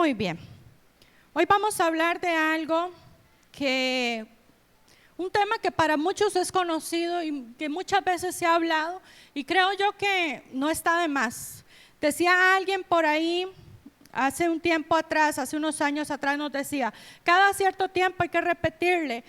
Muy bien. Hoy vamos a hablar de algo un tema que para muchos es conocido y que muchas veces se ha hablado, y creo yo que no está de más. Decía alguien por ahí, hace un tiempo atrás, hace unos años atrás, nos decía, cada cierto tiempo hay que repetirle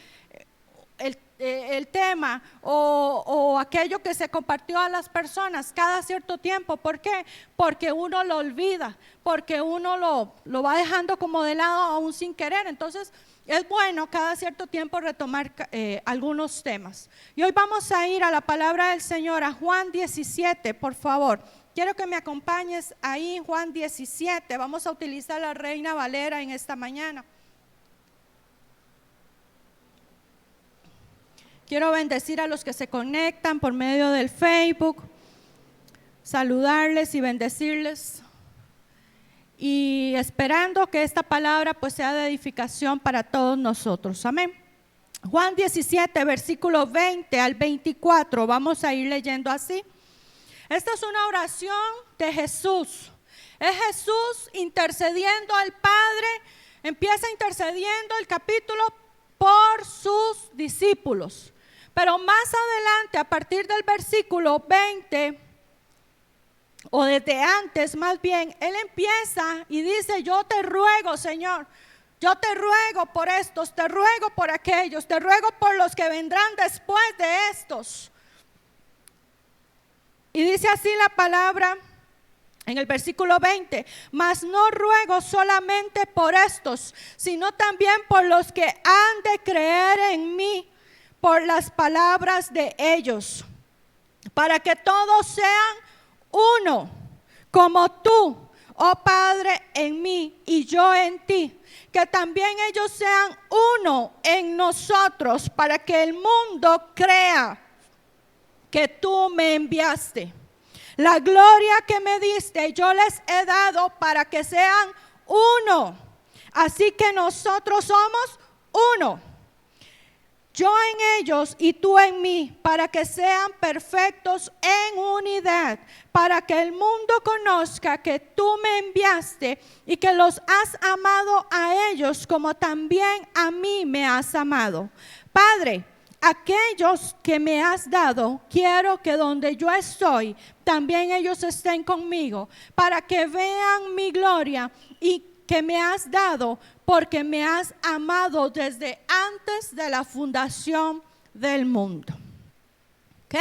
el tema o aquello que se compartió a las personas cada cierto tiempo. ¿Por qué? Porque uno lo olvida, porque uno lo va dejando como de lado aún sin querer. Entonces es bueno cada cierto tiempo retomar algunos temas. Y hoy vamos a ir a la palabra del Señor, a Juan 17, por favor. Quiero que me acompañes ahí, Juan 17. Vamos a utilizar la Reina Valera en esta mañana. Quiero bendecir a los que se conectan por medio del Facebook, saludarles y bendecirles, y esperando que esta palabra pues sea de edificación para todos nosotros. Amén. Juan 17, versículo 20 al 24, vamos a ir leyendo así. Esta es una oración de Jesús. Es Jesús intercediendo al Padre. Empieza intercediendo el capítulo por sus discípulos. Pero más adelante, a partir del versículo 20, o desde antes más bien, Él empieza y dice: yo te ruego, Señor, yo te ruego por estos, te ruego por aquellos, te ruego por los que vendrán después de estos. Y dice así la palabra en el versículo 20: mas no ruego solamente por estos, sino también por los que han de creer en mí por las palabras de ellos, para que todos sean uno, como tú, oh Padre, en mí y yo en ti, que también ellos sean uno en nosotros, para que el mundo crea que tú me enviaste. La gloria que me diste yo les he dado para que sean uno, así que nosotros somos uno. Yo en ellos y tú en mí, para que sean perfectos en unidad, para que el mundo conozca que tú me enviaste y que los has amado a ellos como también a mí me has amado. Padre, aquellos que me has dado, quiero que donde yo estoy, también ellos estén conmigo, para que vean mi gloria y que me has dado, porque me has amado desde antes de la fundación del mundo. ¿Ok?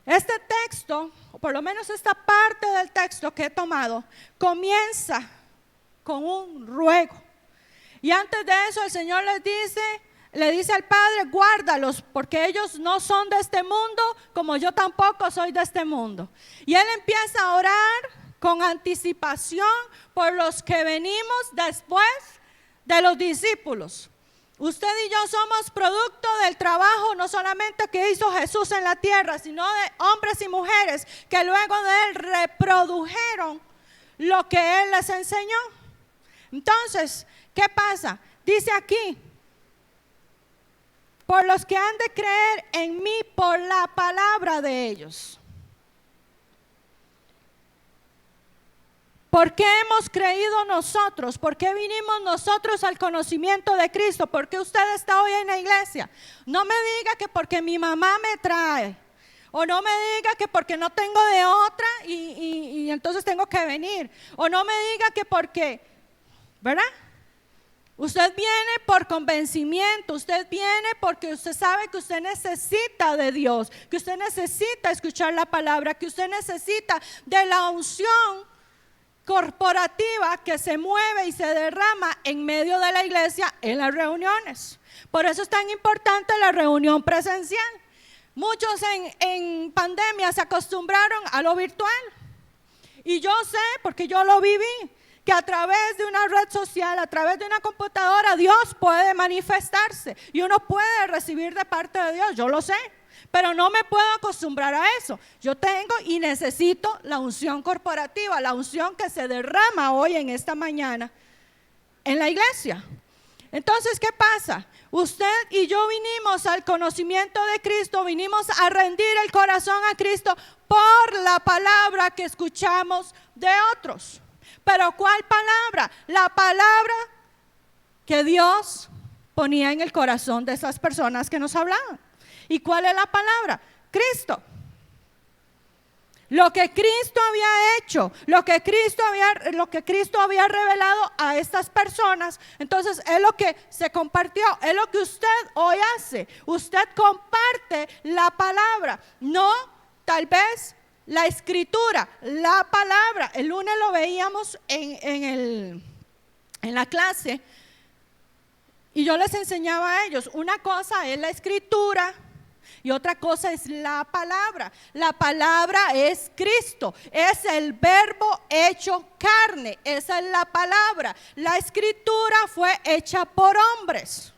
Este texto, o por lo menos esta parte del texto que he tomado, comienza con un ruego. Y antes de eso el Señor le dice al Padre: guárdalos, porque ellos no son de este mundo, como yo tampoco soy de este mundo. Y Él empieza a orar con anticipación por los que venimos después de los discípulos. Usted y yo somos producto del trabajo no solamente que hizo Jesús en la tierra, sino de hombres y mujeres que luego de Él reprodujeron lo que Él les enseñó. Entonces, ¿qué pasa? Dice aquí: por los que han de creer en mí por la palabra de ellos. ¿Por qué hemos creído nosotros? ¿Por qué vinimos nosotros al conocimiento de Cristo? ¿Por qué usted está hoy en la iglesia? No me diga que porque mi mamá me trae, o no me diga que porque no tengo de otra y entonces tengo que venir, o no me diga que porque, ¿verdad? Usted viene por convencimiento, usted viene porque usted sabe que usted necesita de Dios, que usted necesita escuchar la palabra, que usted necesita de la unción corporativa que se mueve y se derrama en medio de la iglesia en las reuniones. Por eso es tan importante la reunión presencial. Muchos en pandemia se acostumbraron a lo virtual, y yo sé, porque yo lo viví, que a través de una red social, a través de una computadora, Dios puede manifestarse y uno puede recibir de parte de Dios. Yo lo sé, pero no me puedo acostumbrar a eso. Yo tengo y necesito la unción corporativa, la unción que se derrama hoy en esta mañana en la iglesia. Entonces, ¿qué pasa? Usted y yo vinimos al conocimiento de Cristo, vinimos a rendir el corazón a Cristo por la palabra que escuchamos de otros. Pero ¿cuál palabra? La palabra que Dios ponía en el corazón de esas personas que nos hablaban. ¿Y cuál es la palabra? Cristo. Lo que Cristo había hecho, lo que Cristo había revelado a estas personas, entonces es lo que se compartió, es lo que usted hoy hace. Usted comparte la palabra, no tal vez la escritura, la palabra. El lunes lo veíamos en la clase y yo les enseñaba a ellos, una cosa es la escritura y otra cosa es la palabra. La palabra es Cristo, es el verbo hecho carne, esa es la palabra. La escritura fue hecha por hombres.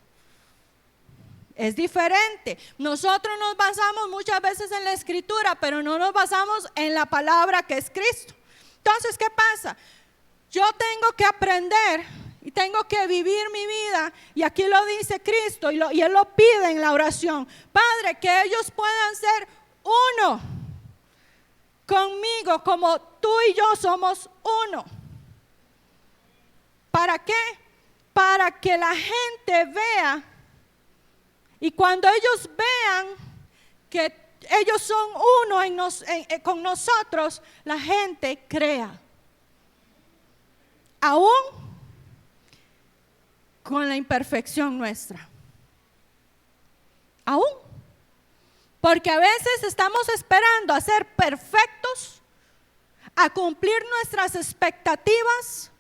Es diferente. Nosotros nos basamos muchas veces en la escritura, pero no nos basamos en la palabra que es Cristo. Entonces, ¿qué pasa? Yo tengo que aprender y tengo que vivir mi vida, y aquí lo dice Cristo, y Él lo pide en la oración. Padre, que ellos puedan ser uno conmigo, como tú y yo somos uno. ¿Para qué? Para que la gente vea, y cuando ellos vean que ellos son uno con nosotros, la gente crea. Aún con la imperfección nuestra. Aún. Porque a veces estamos esperando a ser perfectos, a cumplir nuestras expectativas,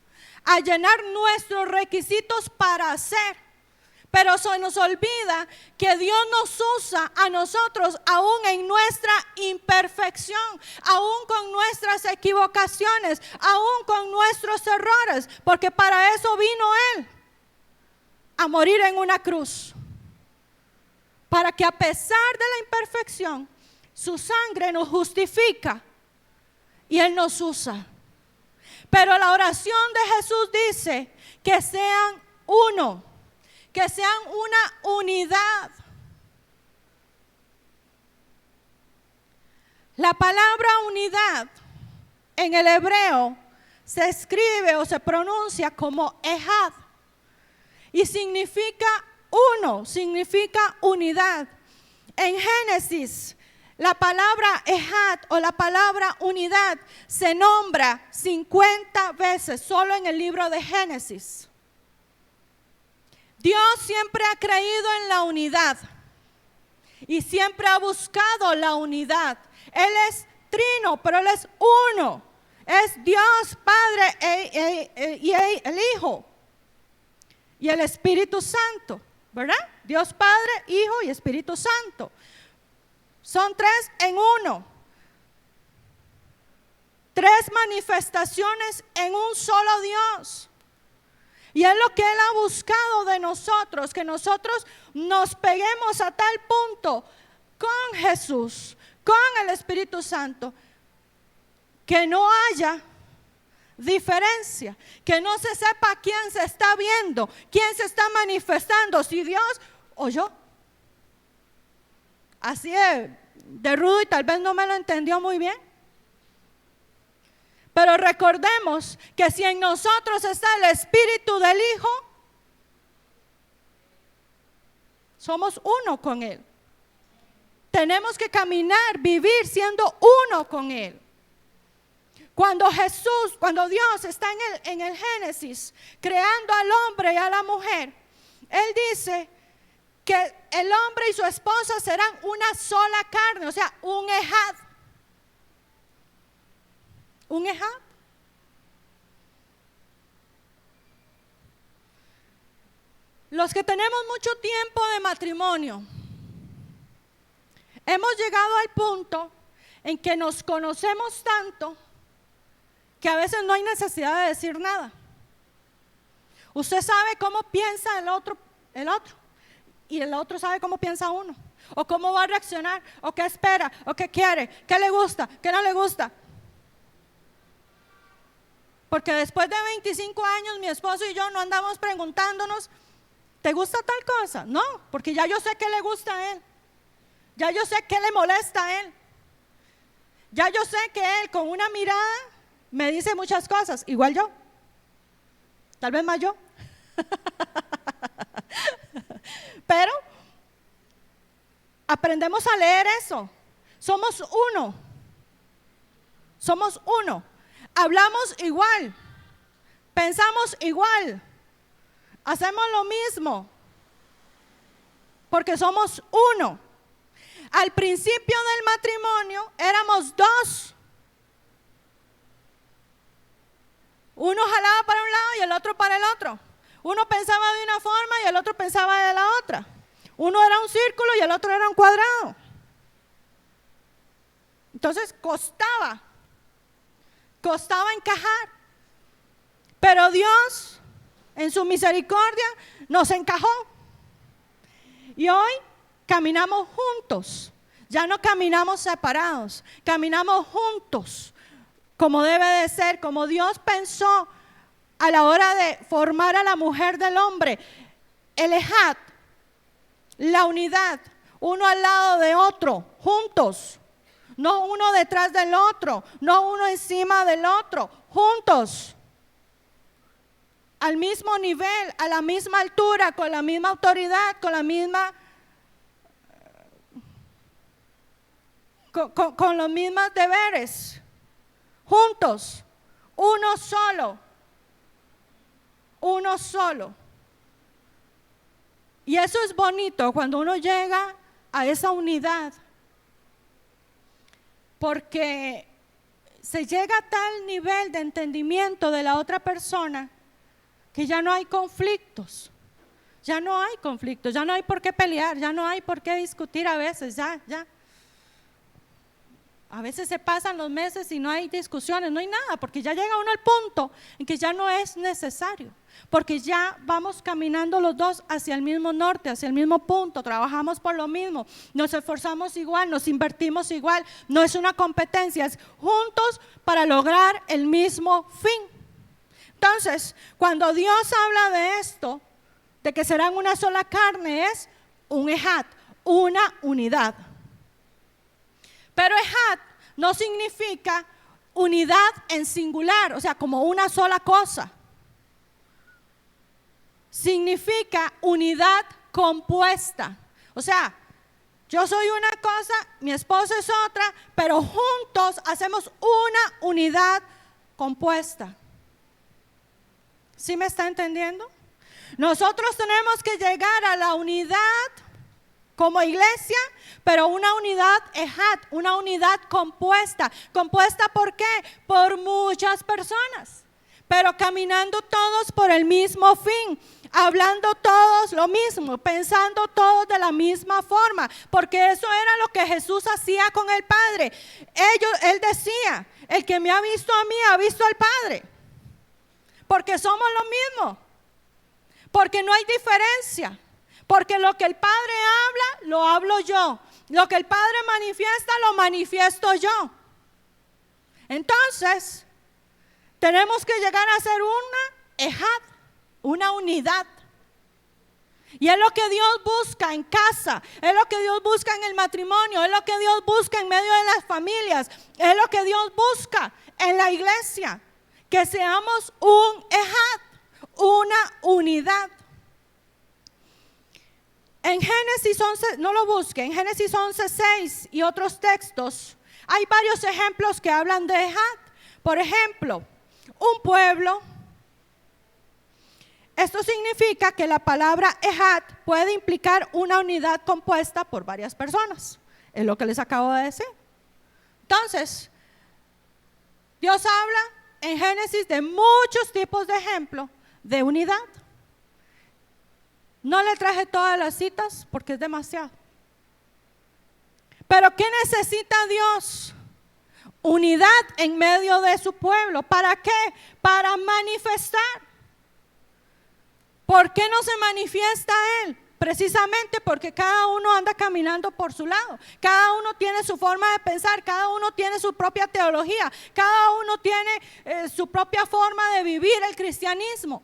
a llenar nuestros requisitos para hacer. Pero se nos olvida que Dios nos usa a nosotros aún en nuestra imperfección, aún con nuestras equivocaciones, aún con nuestros errores, porque para eso vino Él, a morir en una cruz, para que a pesar de la imperfección, su sangre nos justifica y Él nos usa. Pero la oración de Jesús dice que sean uno, que sean una unidad. La palabra unidad en el hebreo se escribe o se pronuncia como ejad. Y significa uno, significa unidad. En Génesis, la palabra ejad o la palabra unidad se nombra 50 veces solo en el libro de Génesis. Dios siempre ha creído en la unidad y siempre ha buscado la unidad. Él es trino, pero Él es uno. Es Dios Padre y el Hijo. Y el Espíritu Santo, ¿verdad? Dios Padre, Hijo y Espíritu Santo. Son tres en uno. Tres manifestaciones en un solo Dios. Y es lo que Él ha buscado de nosotros, que nosotros nos peguemos a tal punto con Jesús, con el Espíritu Santo, que no haya diferencia, que no se sepa quién se está viendo, quién se está manifestando, si Dios o yo. Así es, de rudo, y tal vez no me lo entendió muy bien. Pero recordemos que si en nosotros está el Espíritu del Hijo, somos uno con Él. Tenemos que caminar, vivir siendo uno con Él. Cuando Dios está en el Génesis, creando al hombre y a la mujer, Él dice que el hombre y su esposa serán una sola carne, o sea, un ejad. Un ejad. Los que tenemos mucho tiempo de matrimonio, hemos llegado al punto en que nos conocemos tanto que a veces no hay necesidad de decir nada. Usted sabe cómo piensa el otro, y el otro sabe cómo piensa uno, o cómo va a reaccionar, o qué espera, o qué quiere, qué le gusta, qué no le gusta. Porque después de 25 años mi esposo y yo no andamos preguntándonos, ¿te gusta tal cosa? No, porque ya yo sé qué le gusta a él, ya yo sé qué le molesta a él, ya yo sé que él con una mirada me dice muchas cosas, igual yo, tal vez más yo. Pero aprendemos a leer eso. Somos uno. Somos uno. Hablamos igual. Pensamos igual. Hacemos lo mismo. Porque somos uno. Al principio del matrimonio éramos dos. Uno jalaba para un lado y el otro para el otro. Uno pensaba de una forma y el otro pensaba de la otra. Uno era un círculo y el otro era un cuadrado. Entonces costaba encajar. Pero Dios, en su misericordia, nos encajó. Y hoy caminamos juntos. Ya no caminamos separados, caminamos juntos, como debe de ser, como Dios pensó a la hora de formar a la mujer del hombre. El ejat, la unidad, uno al lado de otro, juntos. No uno detrás del otro, no uno encima del otro, juntos. Al mismo nivel, a la misma altura, con la misma autoridad, con la misma, con los mismos deberes. Juntos, uno solo. Uno solo. Y eso es bonito cuando uno llega a esa unidad. Porque se llega a tal nivel de entendimiento de la otra persona que ya no hay conflictos. Ya no hay conflictos, ya no hay por qué pelear, ya no hay por qué discutir a veces, ya. A veces se pasan los meses y no hay discusiones, no hay nada, porque ya llega uno al punto en que ya no es necesario, porque ya vamos caminando los dos hacia el mismo norte, hacia el mismo punto, trabajamos por lo mismo, nos esforzamos igual, nos invertimos igual, no es una competencia, es juntos para lograr el mismo fin. Entonces, cuando Dios habla de esto, de que serán una sola carne, es un ejat, una unidad. Pero ejat no significa unidad en singular, o sea, como una sola cosa. Significa unidad compuesta. O sea, yo soy una cosa, mi esposo es otra, pero juntos hacemos una unidad compuesta. ¿Sí me está entendiendo? Nosotros tenemos que llegar a la unidad como iglesia, pero una unidad ejat, una unidad compuesta. ¿Compuesta por qué? Por muchas personas, pero caminando todos por el mismo fin, hablando todos lo mismo, pensando todos de la misma forma, porque eso era lo que Jesús hacía con el Padre. Él decía, el que me ha visto a mí ha visto al Padre, porque somos lo mismo, porque no hay diferencia. Porque lo que el Padre habla, lo hablo yo. Lo que el Padre manifiesta, lo manifiesto yo. Entonces, tenemos que llegar a ser una ejat, una unidad. Y es lo que Dios busca en casa, es lo que Dios busca en el matrimonio, es lo que Dios busca en medio de las familias, es lo que Dios busca en la iglesia. Que seamos un ejat, una unidad. En Génesis 11, no lo busquen, en Génesis 11:6 y otros textos, hay varios ejemplos que hablan de ejat. Por ejemplo, un pueblo. Esto significa que la palabra ejat puede implicar una unidad compuesta por varias personas. Es lo que les acabo de decir. Entonces, Dios habla en Génesis de muchos tipos de ejemplos de unidad. No le traje todas las citas porque es demasiado. Pero ¿qué necesita Dios? Unidad en medio de su pueblo. ¿Para qué? Para manifestar. ¿Por qué no se manifiesta Él? Precisamente porque cada uno anda caminando por su lado. Cada uno tiene su forma de pensar, cada uno tiene su propia teología, cada uno tiene su propia forma de vivir el cristianismo.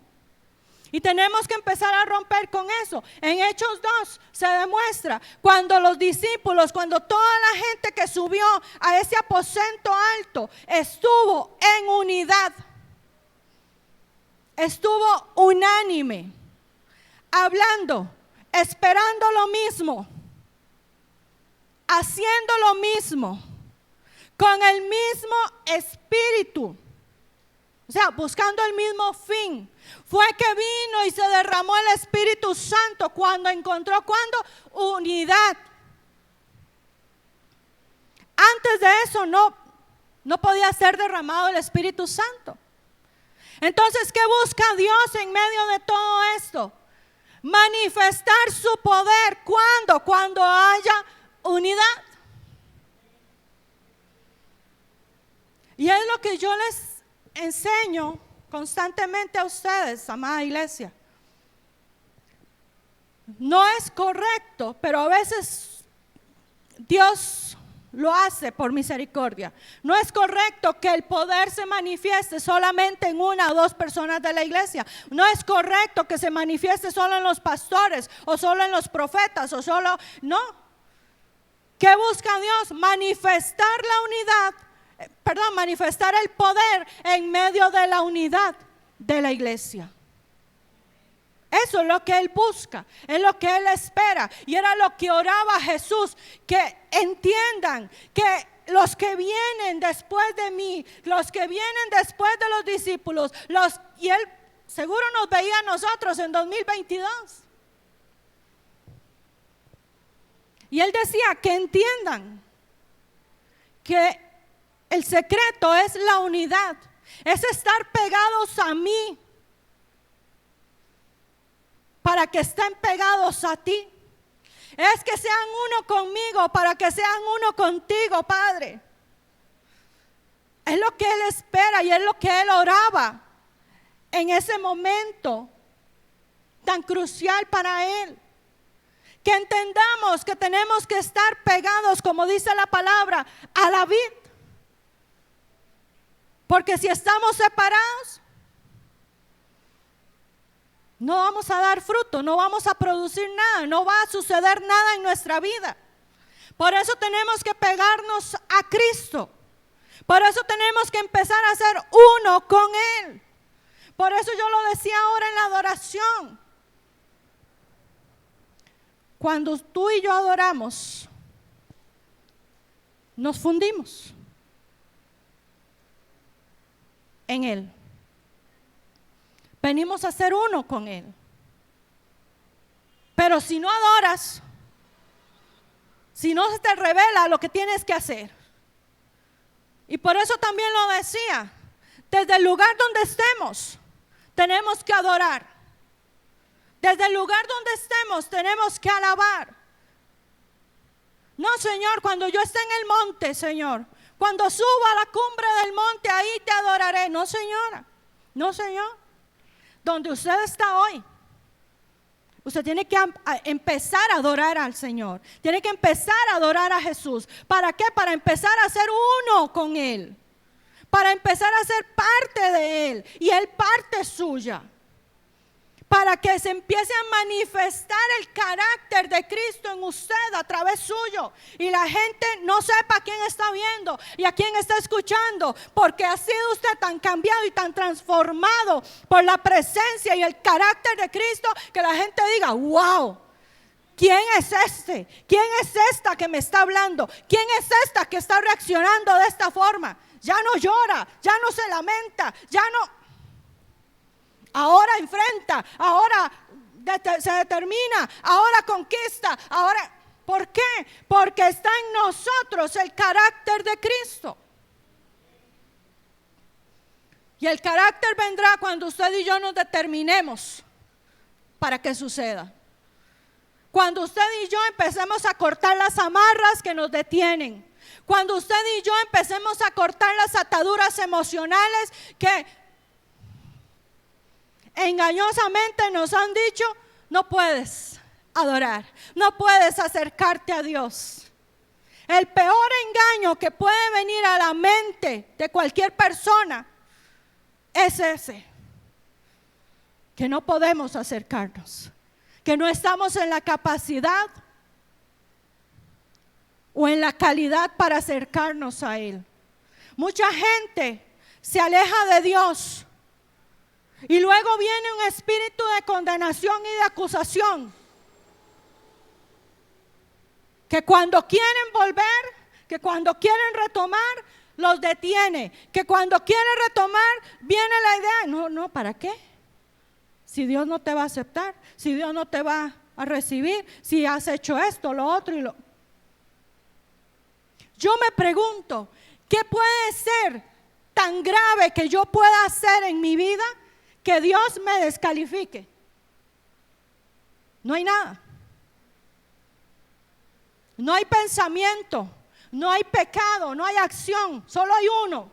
Y tenemos que empezar a romper con eso. En Hechos 2 se demuestra cuando los discípulos, cuando toda la gente que subió a ese aposento alto estuvo en unidad, estuvo unánime, hablando, esperando lo mismo, haciendo lo mismo, con el mismo espíritu. O sea, buscando el mismo fin. Fue que vino y se derramó el Espíritu Santo cuando encontró, unidad. Antes de eso no podía ser derramado el Espíritu Santo. Entonces, ¿qué busca Dios en medio de todo esto? Manifestar su poder. ¿Cuándo? Cuando haya unidad. Y es lo que yo les enseño constantemente a ustedes, amada iglesia. No es correcto, pero a veces Dios lo hace por misericordia. No es correcto que el poder se manifieste solamente en una o dos personas de la iglesia. No es correcto que se manifieste solo en los pastores o solo en los profetas o solo, no. ¿Qué busca Dios? Manifestar la unidad. Manifestar el poder en medio de la unidad de la iglesia. Eso es lo que Él busca, es lo que Él espera. Y era lo que oraba Jesús, que entiendan que los que vienen después de mí, los que vienen después de los discípulos, y Él seguro nos veía a nosotros en 2022. Y Él decía que entiendan que el secreto es la unidad, es estar pegados a mí para que estén pegados a ti. Es que sean uno conmigo para que sean uno contigo, Padre. Es lo que Él espera y es lo que Él oraba en ese momento tan crucial para Él. Que entendamos que tenemos que estar pegados, como dice la palabra, a la vid. Porque si estamos separados, no vamos a dar fruto, no vamos a producir nada, no va a suceder nada en nuestra vida. Por eso tenemos que pegarnos a Cristo. Por eso tenemos que empezar a ser uno con Él. Por eso yo lo decía ahora en la adoración. Cuando tú y yo adoramos, nos fundimos en Él. Venimos a ser uno con Él. Pero si no adoras, si no se te revela lo que tienes que hacer. Y por eso también lo decía, desde el lugar donde estemos, tenemos que adorar. Desde el lugar donde estemos, tenemos que alabar. No, Señor, cuando yo esté en el monte, Señor, cuando suba a la cumbre del monte, ahí te adoraré. No, señora, no, Señor. Donde usted está hoy, usted tiene que empezar a adorar al Señor. Tiene que empezar a adorar a Jesús. ¿Para qué? Para empezar a ser uno con Él. Para empezar a ser parte de Él y Él parte suya. Para que se empiece a manifestar el carácter de Cristo en usted a través suyo. Y la gente no sepa quién está viendo y a quién está escuchando. Porque ha sido usted tan cambiado y tan transformado por la presencia y el carácter de Cristo, que la gente diga, wow, ¿quién es este? ¿Quién es esta que me está hablando? ¿Quién es esta que está reaccionando de esta forma? Ya no llora, ya no se lamenta, ya no... Ahora enfrenta, ahora se determina, ahora conquista, ahora, ¿por qué? Porque está en nosotros el carácter de Cristo. Y el carácter vendrá cuando usted y yo nos determinemos para que suceda. Cuando usted y yo empecemos a cortar las amarras que nos detienen. Cuando usted y yo empecemos a cortar las ataduras emocionales que engañosamente nos han dicho, no puedes adorar, no puedes acercarte a Dios. El peor engaño que puede venir a la mente de cualquier persona es ese. que no podemos acercarnos, que no estamos en la capacidad o en la calidad para acercarnos a Él. Mucha gente se aleja de Dios y luego viene un espíritu de condenación y de acusación, que cuando quieren volver, que cuando quieren retomar, los detiene, que cuando quieren retomar, viene la idea, no, ¿para qué? Si Dios no te va a aceptar, si Dios no te va a recibir, si has hecho esto, lo otro y lo... Yo me pregunto, ¿qué puede ser tan grave que yo pueda hacer en mi vida que Dios me descalifique? No hay nada. No hay pensamiento, no hay pecado, no hay acción, solo hay uno.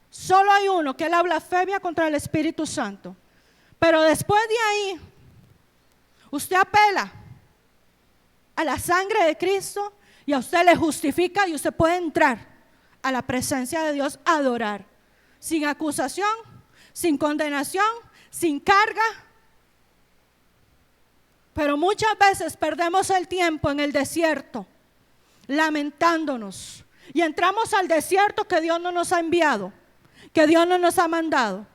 Solo hay uno, que es la blasfemia contra el Espíritu Santo. Pero después de ahí, usted apela a la sangre de Cristo y a usted le justifica y usted puede entrar a la presencia de Dios a adorar, sin acusación, sin condenación, sin carga. Pero muchas veces perdemos el tiempo en el desierto, lamentándonos, y entramos al desierto que Dios no nos ha enviado, que Dios no nos ha mandado,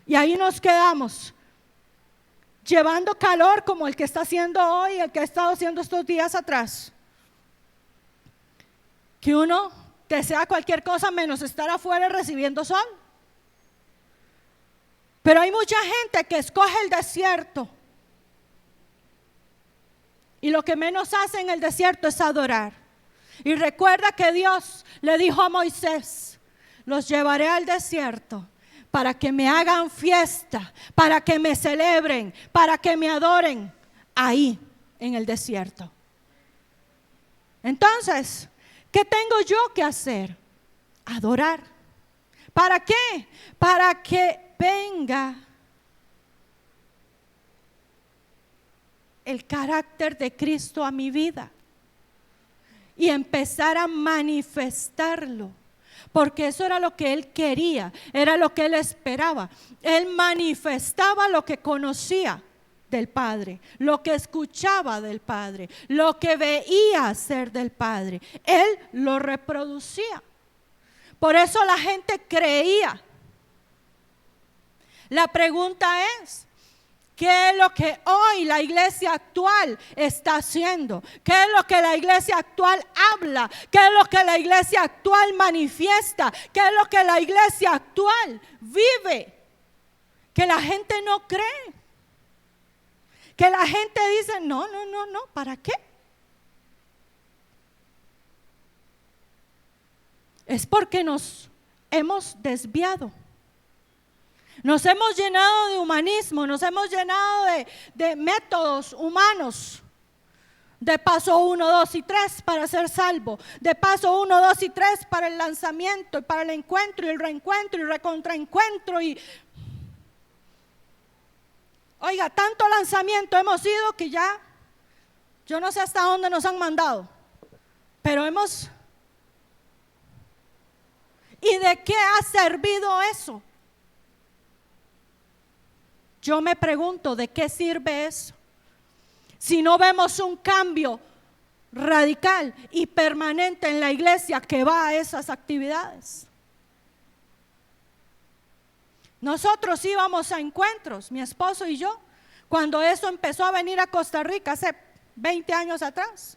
y ahí nos quedamos llevando calor como el que está haciendo hoy, el que ha estado haciendo estos días atrás, que uno desea cualquier cosa menos estar afuera recibiendo sol. Pero hay mucha gente que escoge el desierto y lo que menos hace en el desierto es adorar. Y recuerda que Dios le dijo a Moisés: los llevaré al desierto para que me hagan fiesta, para que me celebren, para que me adoren ahí en el desierto. Entonces, ¿qué tengo yo que hacer? Adorar. ¿Para qué? Para que venga el carácter de Cristo a mi vida y empezar a manifestarlo, porque eso era lo que Él quería, era lo que Él esperaba. Él manifestaba lo que conocía del Padre, lo que escuchaba del Padre, lo que veía hacer del Padre. Él lo reproducía. Por eso la gente creía. La pregunta es: ¿qué es lo que hoy la iglesia actual está haciendo? ¿Qué es lo que la iglesia actual habla? ¿Qué es lo que la iglesia actual manifiesta? ¿Qué es lo que la iglesia actual vive? Que la gente no cree. Que la gente dice: no, ¿para qué? Es porque nos hemos desviado. Nos hemos llenado de humanismo, nos hemos llenado de métodos humanos. De paso 1, 2 y 3 para ser salvo. De paso 1, 2 y 3 para el lanzamiento, y para el encuentro y el reencuentro y recontraencuentro. Oiga, tanto lanzamiento hemos ido que ya, yo no sé hasta dónde nos han mandado. Pero hemos... ¿Y de qué ha servido eso? Yo me pregunto, ¿de qué sirve eso? Si no vemos un cambio radical y permanente en la iglesia que va a esas actividades. Nosotros íbamos a encuentros, mi esposo y yo, cuando eso empezó a venir a Costa Rica hace 20 años atrás,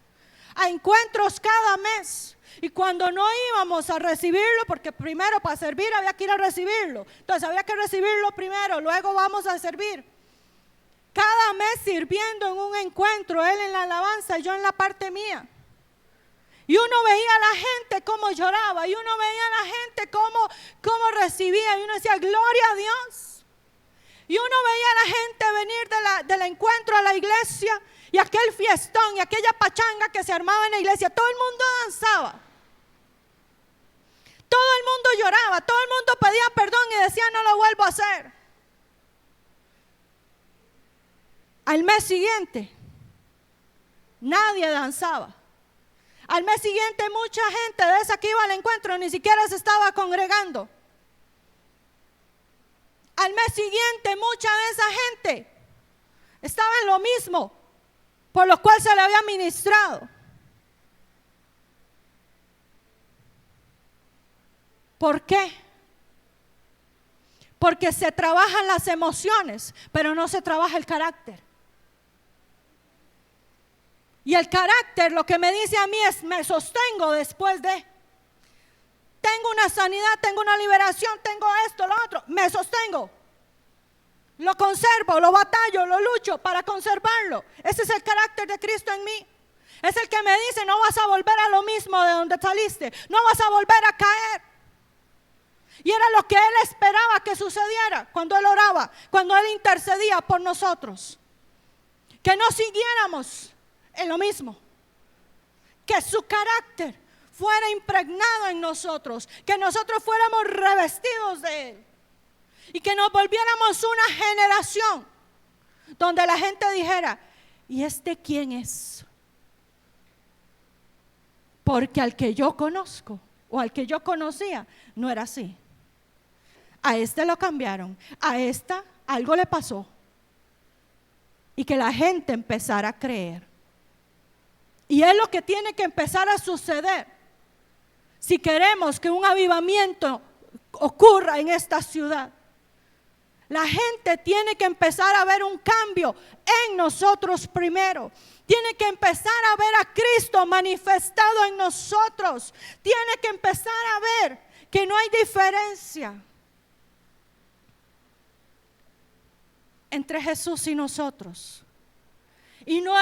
a encuentros cada mes. Y cuando no íbamos a recibirlo, porque primero para servir había que ir a recibirlo, entonces había que recibirlo primero, luego vamos a servir. Cada mes sirviendo en un encuentro, él en la alabanza y yo en la parte mía. Y uno veía a la gente cómo lloraba, y uno veía a la gente cómo recibía, y uno decía: gloria a Dios. Y uno veía a la gente venir del encuentro a la iglesia, y aquel fiestón y aquella pachanga que se armaba en la iglesia, todo el mundo danzaba, todo el mundo lloraba, todo el mundo pedía perdón y decía: no lo vuelvo a hacer. Al mes siguiente nadie danzaba. Al mes siguiente mucha gente de esa que iba al encuentro ni siquiera se estaba congregando. Al mes siguiente, mucha de esa gente estaba en lo mismo por lo cual se le había ministrado. ¿Por qué? Porque se trabajan las emociones, pero no se trabaja el carácter. Y el carácter lo que me dice a mí es: me sostengo después de. Tengo una sanidad, tengo una liberación, tengo esto, lo otro. Me sostengo. Lo conservo, lo batallo, lo lucho para conservarlo. Ese es el carácter de Cristo en mí. Es el que me dice: no vas a volver a lo mismo de donde saliste. No vas a volver a caer. Y era lo que Él esperaba que sucediera cuando Él oraba, cuando Él intercedía por nosotros. Que no siguiéramos en lo mismo. Que su carácter fuera impregnado en nosotros. Que nosotros fuéramos revestidos de Él. Y que nos volviéramos una generación donde la gente dijera: ¿y este quién es? Porque al que yo conozco o al que yo conocía no era así. A este lo cambiaron, a esta algo le pasó. Y que la gente empezara a creer. Y es lo que tiene que empezar a suceder si queremos que un avivamiento ocurra en esta ciudad. La gente tiene que empezar a ver un cambio en nosotros primero. Tiene que empezar a ver a Cristo manifestado en nosotros. Tiene que empezar a ver que no hay diferencia entre Jesús y nosotros. Y no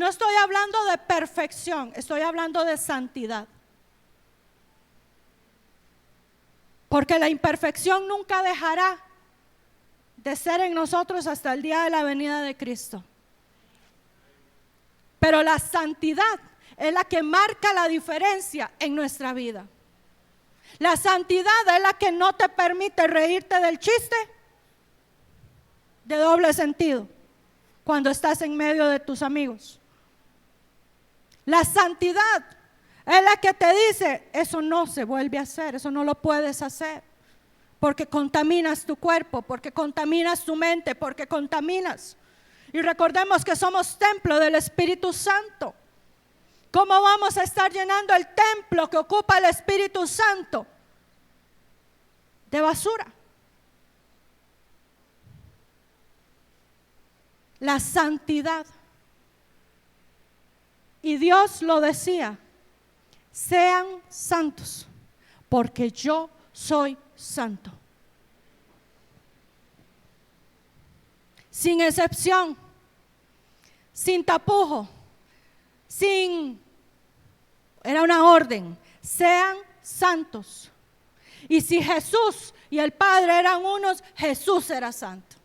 estoy hablando de perfección, estoy hablando de santidad. Porque la imperfección nunca dejará de ser en nosotros hasta el día de la venida de Cristo. Pero la santidad es la que marca la diferencia en nuestra vida. La santidad es la que no te permite reírte del chiste de doble sentido cuando estás en medio de tus amigos. La santidad es la que te dice: eso no se vuelve a hacer, eso no lo puedes hacer. Porque contaminas tu cuerpo, porque contaminas tu mente, porque contaminas. Y recordemos que somos templo del Espíritu Santo. ¿Cómo vamos a estar llenando el templo que ocupa el Espíritu Santo de basura? La santidad. Y Dios lo decía: sean santos, porque yo soy santo. Sin excepción, sin tapujo, era una orden: sean santos. Y si Jesús y el Padre eran unos, Jesús era santo.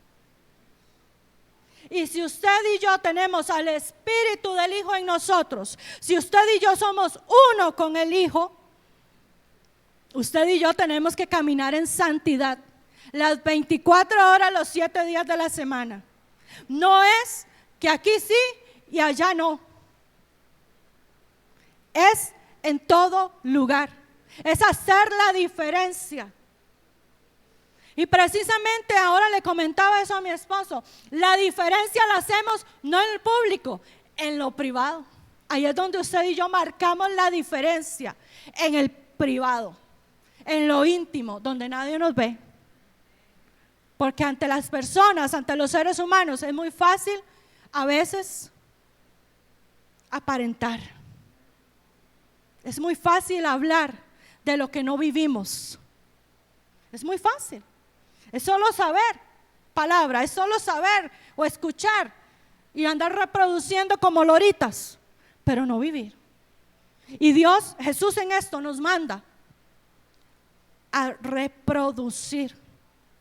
Y si usted y yo tenemos al Espíritu del Hijo en nosotros, si usted y yo somos uno con el Hijo, usted y yo tenemos que caminar en santidad las 24 horas, los 7 días de la semana. No es que aquí sí y allá no. Es en todo lugar. Es hacer la diferencia. Y precisamente ahora le comentaba eso a mi esposo. La diferencia la hacemos no en el público, en lo privado. Ahí es donde usted y yo marcamos la diferencia. En el privado, en lo íntimo, donde nadie nos ve. Porque ante las personas, ante los seres humanos, es muy fácil a veces aparentar. Es muy fácil hablar de lo que no vivimos. Es muy fácil. Es solo saber palabra, es solo saber o escuchar y andar reproduciendo como loritas, pero no vivir. Y Dios, Jesús en esto nos manda a reproducir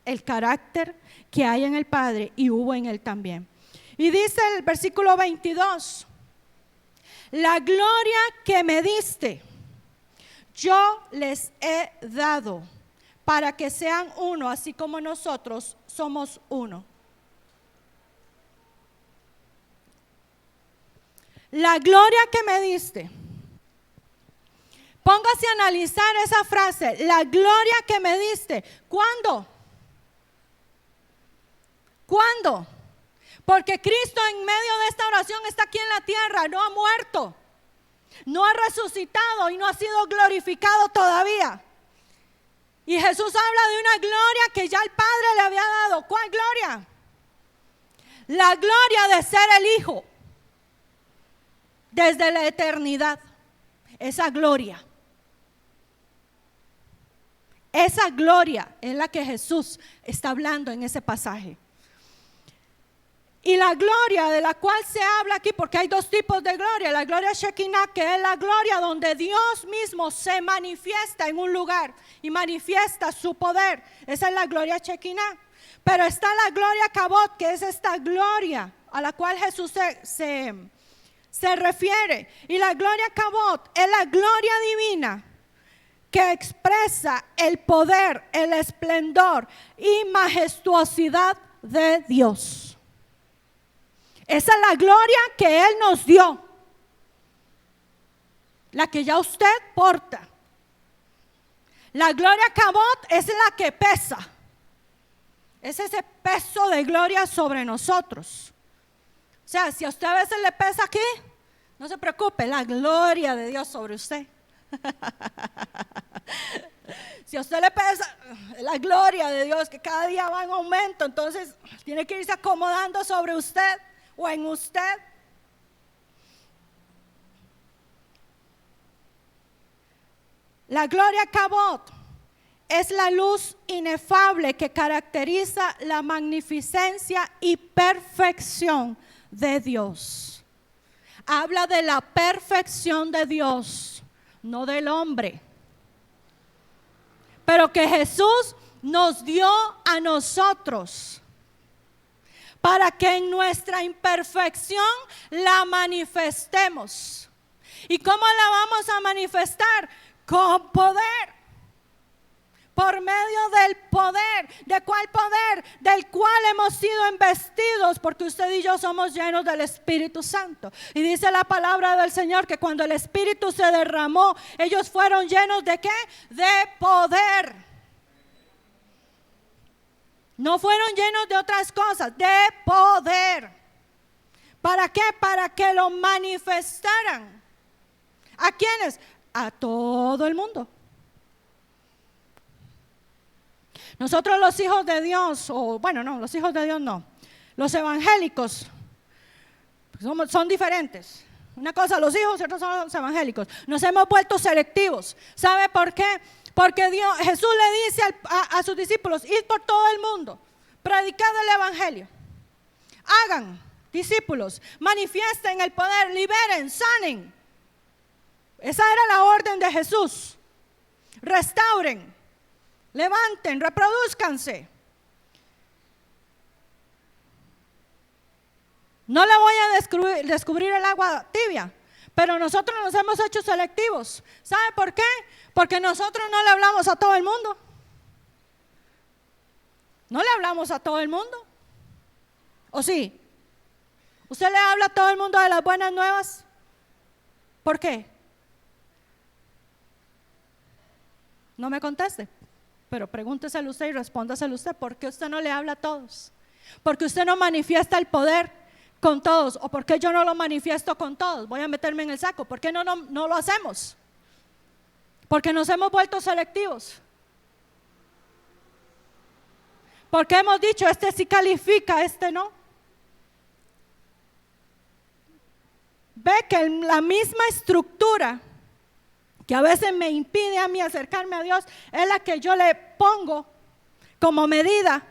el carácter que hay en el Padre y hubo en Él también. Y dice el versículo 22: la gloria que me diste, yo les he dado, para que sean uno, así como nosotros somos uno. La gloria que me diste. Póngase a analizar esa frase, la gloria que me diste. ¿Cuándo? ¿Cuándo? Porque Cristo en medio de esta oración está aquí en la tierra, no ha muerto, no ha resucitado y no ha sido glorificado todavía. Y Jesús habla de una gloria que ya el Padre le había dado. ¿Cuál gloria? La gloria de ser el Hijo desde la eternidad. Esa gloria es la que Jesús está hablando en ese pasaje. Y la gloria de la cual se habla aquí, porque hay dos tipos de gloria: la gloria Shekinah, que es la gloria donde Dios mismo se manifiesta en un lugar y manifiesta su poder. Esa es la gloria Shekinah. Pero está la gloria Kabod, que es esta gloria a la cual Jesús se refiere. Y la gloria Kabod es la gloria divina que expresa el poder, el esplendor y majestuosidad de Dios. Esa es la gloria que Él nos dio, la que ya usted porta. La gloria Kabod es la que pesa, es ese peso de gloria sobre nosotros. O sea, si a usted a veces le pesa aquí, no se preocupe, la gloria de Dios sobre usted. Si a usted le pesa la gloria de Dios, que cada día va en aumento, entonces tiene que irse acomodando sobre usted o en usted. La gloria Kabod es la luz inefable que caracteriza la magnificencia y perfección de Dios. Habla de la perfección de Dios, no del hombre, pero que Jesús nos dio a nosotros para que en nuestra imperfección la manifestemos. ¿Y cómo la vamos a manifestar? Con poder. Por medio del poder. ¿De cuál poder? Del cual hemos sido investidos, porque usted y yo somos llenos del Espíritu Santo. Y dice la palabra del Señor que cuando el Espíritu se derramó, ellos fueron llenos ¿de qué? De poder. No fueron llenos de otras cosas, de poder. ¿Para qué? Para que lo manifestaran. ¿A quiénes? A todo el mundo. Nosotros los hijos de Dios, o bueno, no, los hijos de Dios no, los evangélicos son diferentes. Una cosa los hijos y otra son los evangélicos. Nos hemos vuelto selectivos. ¿Sabe por qué? Porque Jesús le dice a sus discípulos: id por todo el mundo, predicad el evangelio, hagan discípulos, manifiesten el poder, liberen, sanen. Esa era la orden de Jesús. Restauren, levanten, reproduzcanse. No le voy a descubrir el agua tibia, pero nosotros nos hemos hecho selectivos. ¿Sabe por qué? Porque nosotros no le hablamos a todo el mundo. No le hablamos a todo el mundo. ¿O sí? ¿Usted le habla a todo el mundo de las buenas nuevas? ¿Por qué? No me conteste, pero pregúnteselo usted y respóndaselo usted. ¿Por qué usted no le habla a todos? ¿Por qué usted no manifiesta el poder con todos? ¿O por qué yo no lo manifiesto con todos? Voy a meterme en el saco. ¿Por qué no lo hacemos? Porque nos hemos vuelto selectivos. Porque hemos dicho: este sí califica, este no. Ve que la misma estructura que a veces me impide a mí acercarme a Dios es la que yo le pongo como medida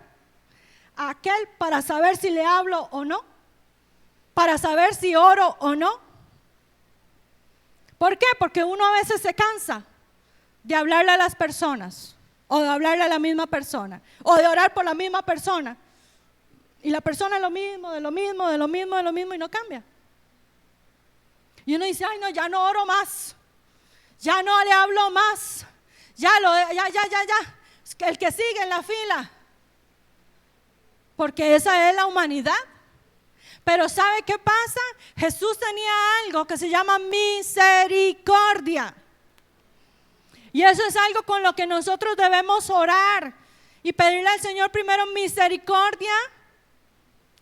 a aquel para saber si le hablo o no, para saber si oro o no. ¿Por qué? Porque uno a veces se cansa de hablarle a las personas, o de hablarle a la misma persona, o de orar por la misma persona, y la persona es lo mismo, de lo mismo, de lo mismo, de lo mismo, y no cambia. Y uno dice: ay no, ya no oro más, ya no le hablo más, ya, el que sigue en la fila, porque esa es la humanidad. Pero ¿sabe qué pasa? Jesús tenía algo que se llama misericordia. Y eso es algo con lo que nosotros debemos orar y pedirle al Señor primero misericordia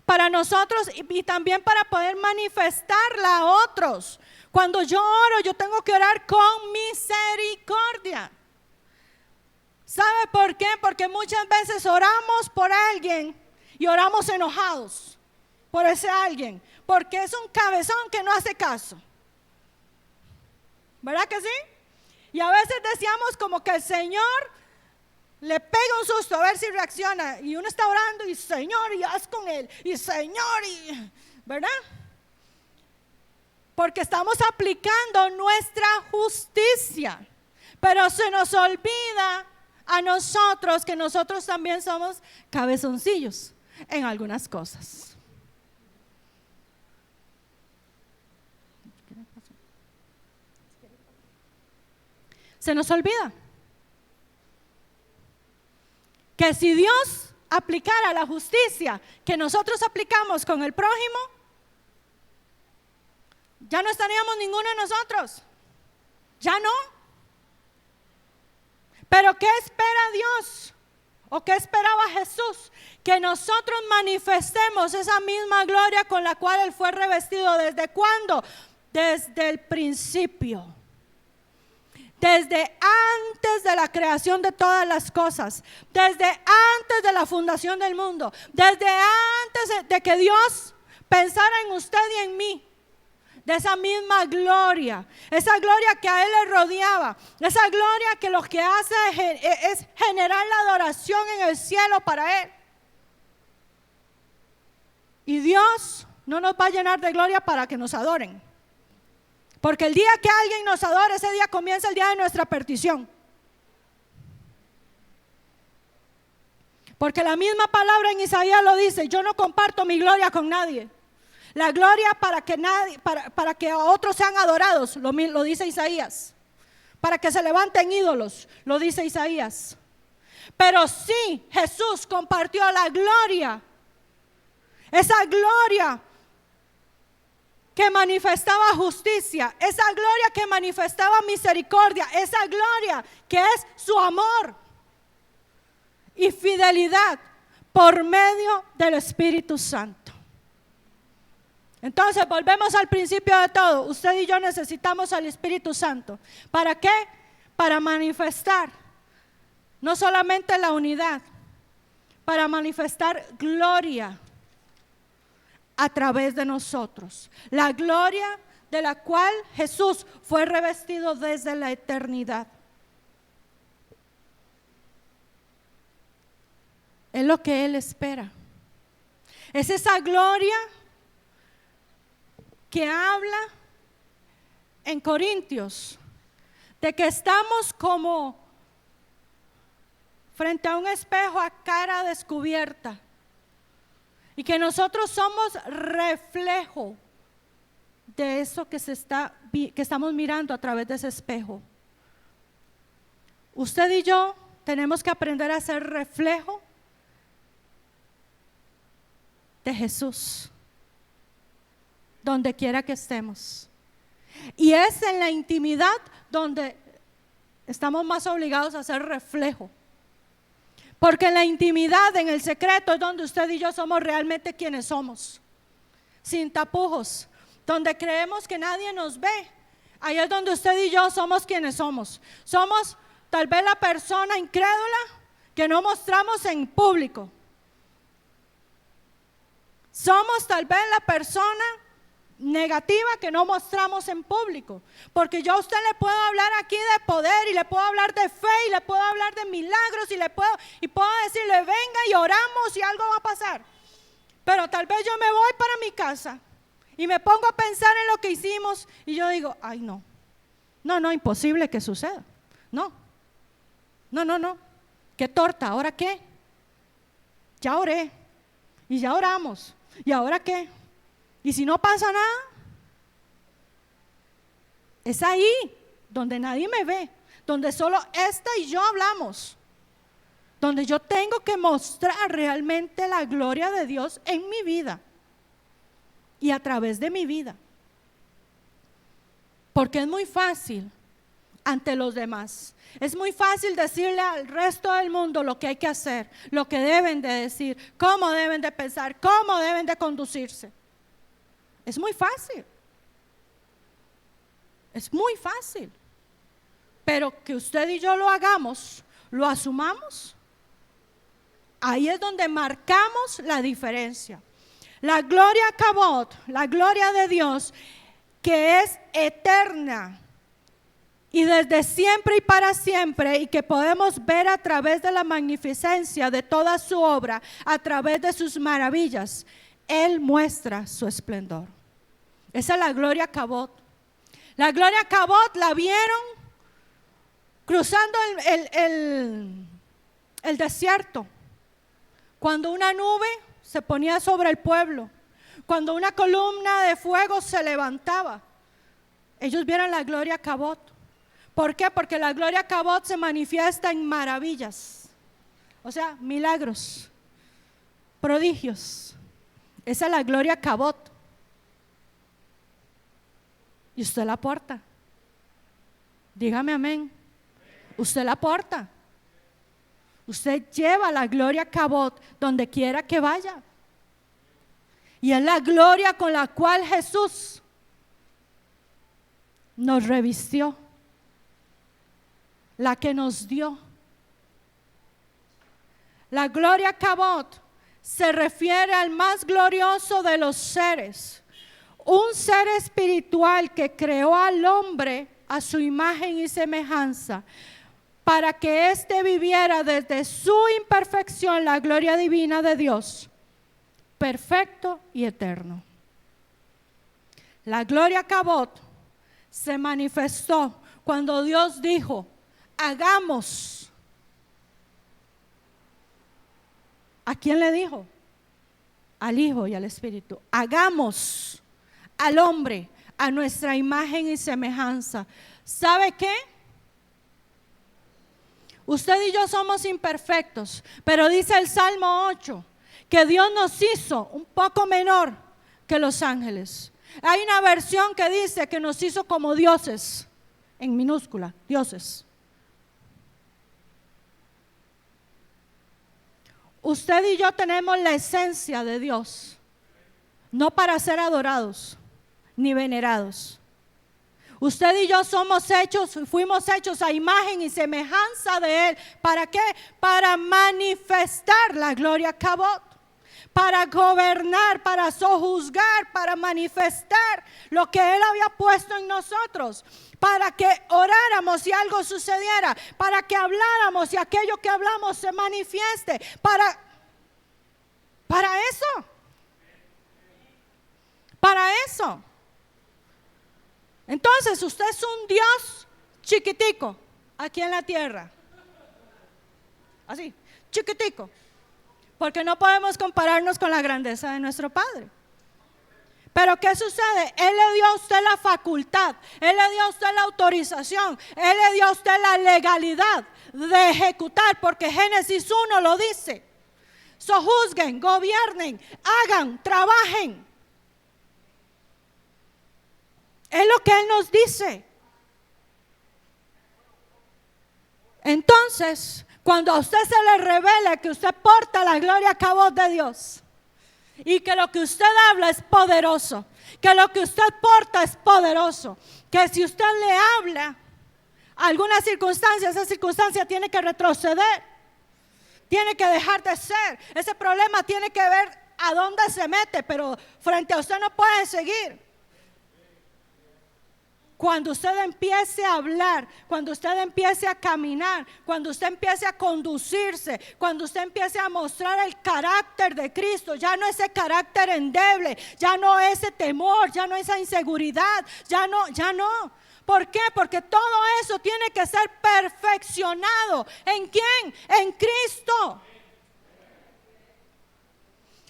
para nosotros y también para poder manifestarla a otros. Cuando yo oro, yo tengo que orar con misericordia. ¿Sabe por qué? Porque muchas veces oramos por alguien y oramos enojados por ese alguien, porque es un cabezón que no hace caso. ¿Verdad que sí? Y a veces decíamos como que el Señor le pega un susto a ver si reacciona, y uno está orando y Señor, y haz con él, y Señor, y ¿verdad? Porque estamos aplicando nuestra justicia, pero se nos olvida a nosotros que nosotros también somos cabezoncillos en algunas cosas. Se nos olvida que si Dios aplicara la justicia que nosotros aplicamos con el prójimo, ya no estaríamos ninguno de nosotros. Ya no. Pero ¿qué espera Dios? ¿O qué esperaba Jesús? Que nosotros manifestemos esa misma gloria con la cual Él fue revestido. ¿Desde cuándo? Desde el principio. Desde antes de la creación de todas las cosas, desde antes de la fundación del mundo, desde antes de que Dios pensara en usted y en mí, de esa misma gloria, esa gloria que a Él le rodeaba, esa gloria que lo que hace es generar la adoración en el cielo para Él. Y Dios no nos va a llenar de gloria para que nos adoren. Porque el día que alguien nos adore, ese día comienza el día de nuestra perdición. Porque la misma palabra en Isaías lo dice: yo no comparto mi gloria con nadie. La gloria para que otros sean adorados, lo dice Isaías. Para que se levanten ídolos, lo dice Isaías. Pero sí, Jesús compartió la gloria. Esa gloria que manifestaba justicia, esa gloria que manifestaba misericordia, esa gloria que es su amor y fidelidad por medio del Espíritu Santo. Entonces volvemos al principio de todo. Usted y yo necesitamos al Espíritu Santo. ¿Para qué? Para manifestar no solamente la unidad, para manifestar gloria a través de nosotros, la gloria de la cual Jesús fue revestido desde la eternidad. Es lo que Él espera. Es esa gloria que habla en Corintios de que estamos como frente a un espejo a cara descubierta. Y que nosotros somos reflejo de eso que estamos mirando a través de ese espejo. Usted y yo tenemos que aprender a ser reflejo de Jesús, donde quiera que estemos. Y es en la intimidad donde estamos más obligados a ser reflejo. Porque en la intimidad, en el secreto, es donde usted y yo somos realmente quienes somos, sin tapujos, donde creemos que nadie nos ve. Ahí es donde usted y yo somos quienes somos. Somos tal vez la persona incrédula que no mostramos en público. Somos tal vez la persona negativa que no mostramos en público, porque yo a usted le puedo hablar aquí de poder, y le puedo hablar de fe, y le puedo hablar de milagros, y puedo decirle venga y oramos y algo va a pasar, pero tal vez yo me voy para mi casa y me pongo a pensar en lo que hicimos y yo digo, ay no, imposible que suceda, no, qué torta, ¿ahora qué? Ya oré y ya oramos, ¿y ahora qué? Y si no pasa nada, es ahí donde nadie me ve, donde solo esta y yo hablamos, donde yo tengo que mostrar realmente la gloria de Dios en mi vida y a través de mi vida. Porque es muy fácil ante los demás. Es muy fácil decirle al resto del mundo lo que hay que hacer, lo que deben de decir, cómo deben de pensar, cómo deben de conducirse. Es muy fácil. Es muy fácil. Pero que usted y yo lo hagamos, lo asumamos, ahí es donde marcamos la diferencia. La gloria Kabod, la gloria de Dios, que es eterna y desde siempre y para siempre, y que podemos ver a través de la magnificencia de toda su obra, a través de sus maravillas, Él muestra su esplendor. Esa es la gloria Kabod. La gloria Kabod la vieron cruzando el desierto, cuando una nube se ponía sobre el pueblo, cuando una columna de fuego se levantaba. Ellos vieron la gloria Kabod. ¿Por qué? Porque la gloria Kabod se manifiesta en maravillas, o sea, milagros, prodigios. Esa es la gloria Kabod. Y usted la porta. Dígame amén. Usted la porta. Usted lleva la gloria Kabod donde quiera que vaya. Y es la gloria con la cual Jesús nos revistió, la que nos dio. La gloria Kabod se refiere al más glorioso de los seres, un ser espiritual que creó al hombre a su imagen y semejanza, para que éste viviera desde su imperfección la gloria divina de Dios, perfecto y eterno. La gloria Kabod se manifestó cuando Dios dijo: hagamos. ¿A quién le dijo? Al Hijo y al Espíritu. Hagamos al hombre a nuestra imagen y semejanza. ¿Sabe qué? Usted y yo somos imperfectos, pero dice el Salmo 8 que Dios nos hizo un poco menor que los ángeles. Hay una versión que dice que nos hizo como dioses, en minúscula, dioses. Usted y yo tenemos la esencia de Dios, no para ser adorados ni venerados. Usted y yo fuimos hechos a imagen y semejanza de Él. ¿Para qué? Para manifestar la gloria Kabod, para gobernar, para sojuzgar, para manifestar lo que Él había puesto en nosotros, para que oráramos y algo sucediera, para que habláramos y aquello que hablamos se manifieste, para eso. Para eso. Entonces usted es un Dios chiquitico aquí en la tierra, así, chiquitico, porque no podemos compararnos con la grandeza de nuestro Padre. Pero ¿qué sucede? Él le dio a usted la facultad, Él le dio a usted la autorización, Él le dio a usted la legalidad de ejecutar, porque Génesis 1 lo dice: sojuzguen, gobiernen, hagan, trabajen. Es lo que Él nos dice. Entonces, cuando a usted se le revela que usted porta la gloria Kabod de Dios, y que lo que usted habla es poderoso, que lo que usted porta es poderoso, que si usted le habla a alguna circunstancia, esa circunstancia tiene que retroceder, tiene que dejar de ser. Ese problema tiene que ver a dónde se mete, pero frente a usted no puede seguir. Cuando usted empiece a hablar, cuando usted empiece a caminar, cuando usted empiece a conducirse, cuando usted empiece a mostrar el carácter de Cristo, ya no ese carácter endeble, ya no ese temor, ya no esa inseguridad, ya no. ¿Por qué? Porque todo eso tiene que ser perfeccionado. ¿En quién? En Cristo.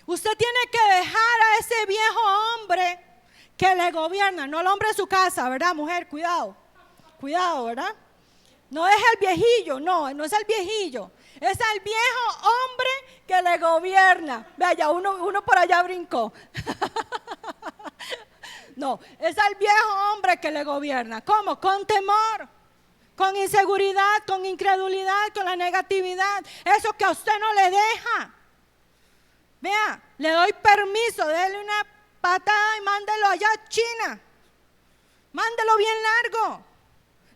Usted tiene que dejar a ese viejo hombre que le gobierna, no el hombre de su casa, ¿verdad, mujer? Cuidado, ¿verdad? No es el viejillo, no es el viejillo, es el viejo hombre que le gobierna. Vaya, uno por allá brincó. No, es el viejo hombre que le gobierna. ¿Cómo? Con temor. con inseguridad, con incredulidad, con la negatividad, eso que a usted no le deja. Vea, le doy permiso, déle una patada y mándelo allá a China. Mándelo bien largo.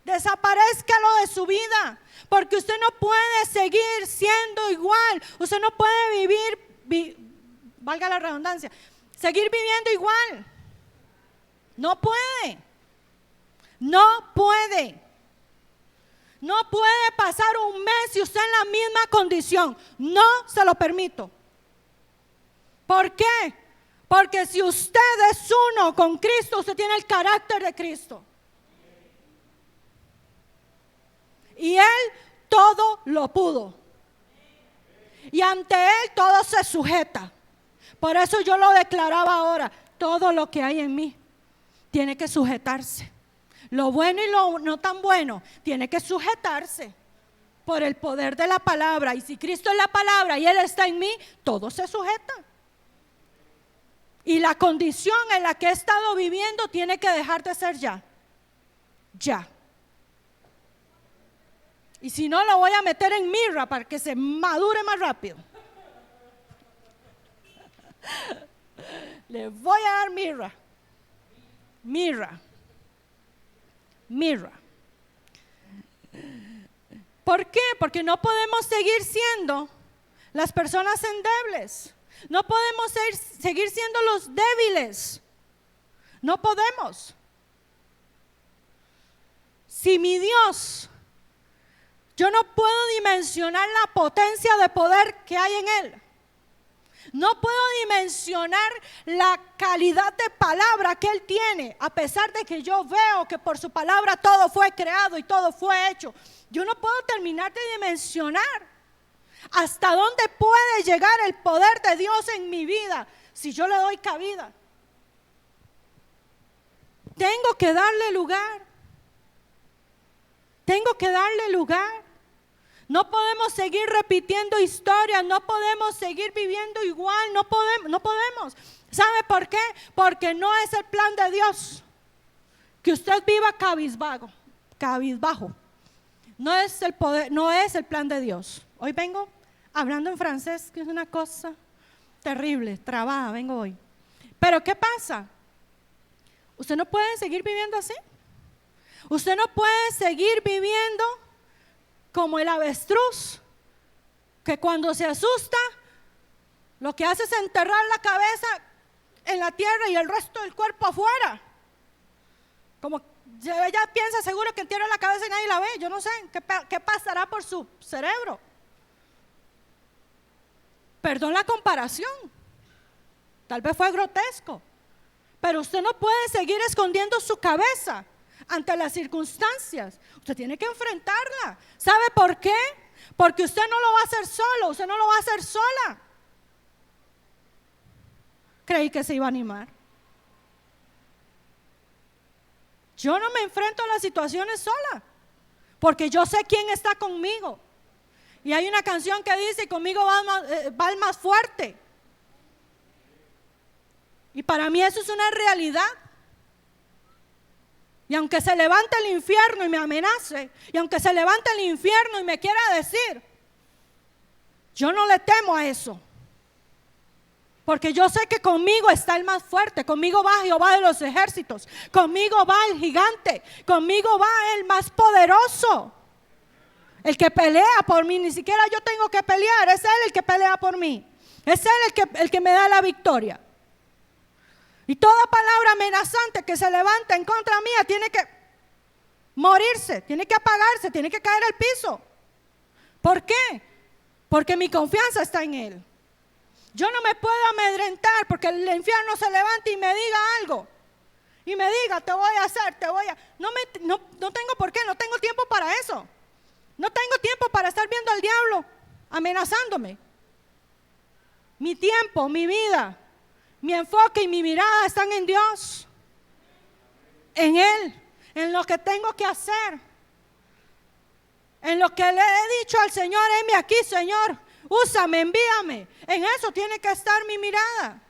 Desaparezcalo de su vida, porque usted no puede seguir siendo igual. Usted no puede valga la redundancia, seguir viviendo igual. No puede. No puede. No puede pasar un mes y usted en la misma condición. No se lo permito. ¿Por qué? Porque si usted es uno con Cristo, usted tiene el carácter de Cristo. Y Él todo lo pudo. Y ante Él todo se sujeta. Por eso yo lo declaraba ahora. Todo lo que hay en mí tiene que sujetarse. Lo bueno y lo no tan bueno tiene que sujetarse por el poder de la palabra. Y si Cristo es la palabra y Él está en mí, todo se sujeta. Y la condición en la que he estado viviendo tiene que dejar de ser ya. Ya. Y si no, lo voy a meter en mirra para que se madure más rápido. Le voy a dar mirra. Mirra. Mirra. ¿Por qué? Porque no podemos seguir siendo las personas endebles. No podemos seguir siendo los débiles. No podemos. Si mi Dios, yo no puedo dimensionar la potencia de poder que hay en Él. No puedo dimensionar la calidad de palabra que Él tiene, a pesar de que yo veo que por su palabra todo fue creado y todo fue hecho. Yo no puedo terminar de dimensionar hasta dónde puede llegar el poder de Dios en mi vida si yo le doy cabida. Tengo que darle lugar. Tengo que darle lugar. No podemos seguir repitiendo historias, no podemos seguir viviendo igual, no podemos. ¿Sabe por qué? Porque no es el plan de Dios que usted viva cabizbajo. No es el poder, no es el plan de Dios. Hoy vengo hablando en francés, que es una cosa terrible, trabada, vengo hoy. Pero ¿qué pasa? Usted no puede seguir viviendo así. Usted no puede seguir viviendo como el avestruz, que cuando se asusta, lo que hace es enterrar la cabeza en la tierra y el resto del cuerpo afuera. Como ella piensa seguro que entierra la cabeza y nadie la ve. Yo no sé qué pasará por su cerebro. Perdón la comparación. Tal vez fue grotesco. Pero usted no puede seguir escondiendo su cabeza ante las circunstancias. Usted tiene que enfrentarla. ¿Sabe por qué? Porque usted no lo va a hacer solo, usted no lo va a hacer sola. Creí que se iba a animar. Yo no me enfrento a las situaciones sola, porque yo sé quién está conmigo. Y hay una canción que dice: conmigo va el más fuerte. Y para mí eso es una realidad. Y aunque se levante el infierno y me amenace, y aunque se levante el infierno y me quiera decir, yo no le temo a eso. Porque yo sé que conmigo está el más fuerte, conmigo va Jehová de los ejércitos, conmigo va el gigante, conmigo va el más poderoso, el que pelea por mí. Ni siquiera yo tengo que pelear, es Él el que pelea por mí, es Él el que me da la victoria. Y toda palabra amenazante que se levanta en contra mía tiene que morirse, tiene que apagarse, tiene que caer al piso. ¿Por qué? Porque mi confianza está en Él. Yo no me puedo amedrentar porque el infierno se levante y me diga algo. Y me diga: te voy a hacer, No tengo por qué, no tengo tiempo para eso. No tengo tiempo para estar viendo al diablo amenazándome. Mi tiempo, mi vida, mi enfoque y mi mirada están en Dios, en Él, en lo que tengo que hacer, en lo que le he dicho al Señor: heme aquí, Señor, úsame, envíame. En eso tiene que estar mi mirada.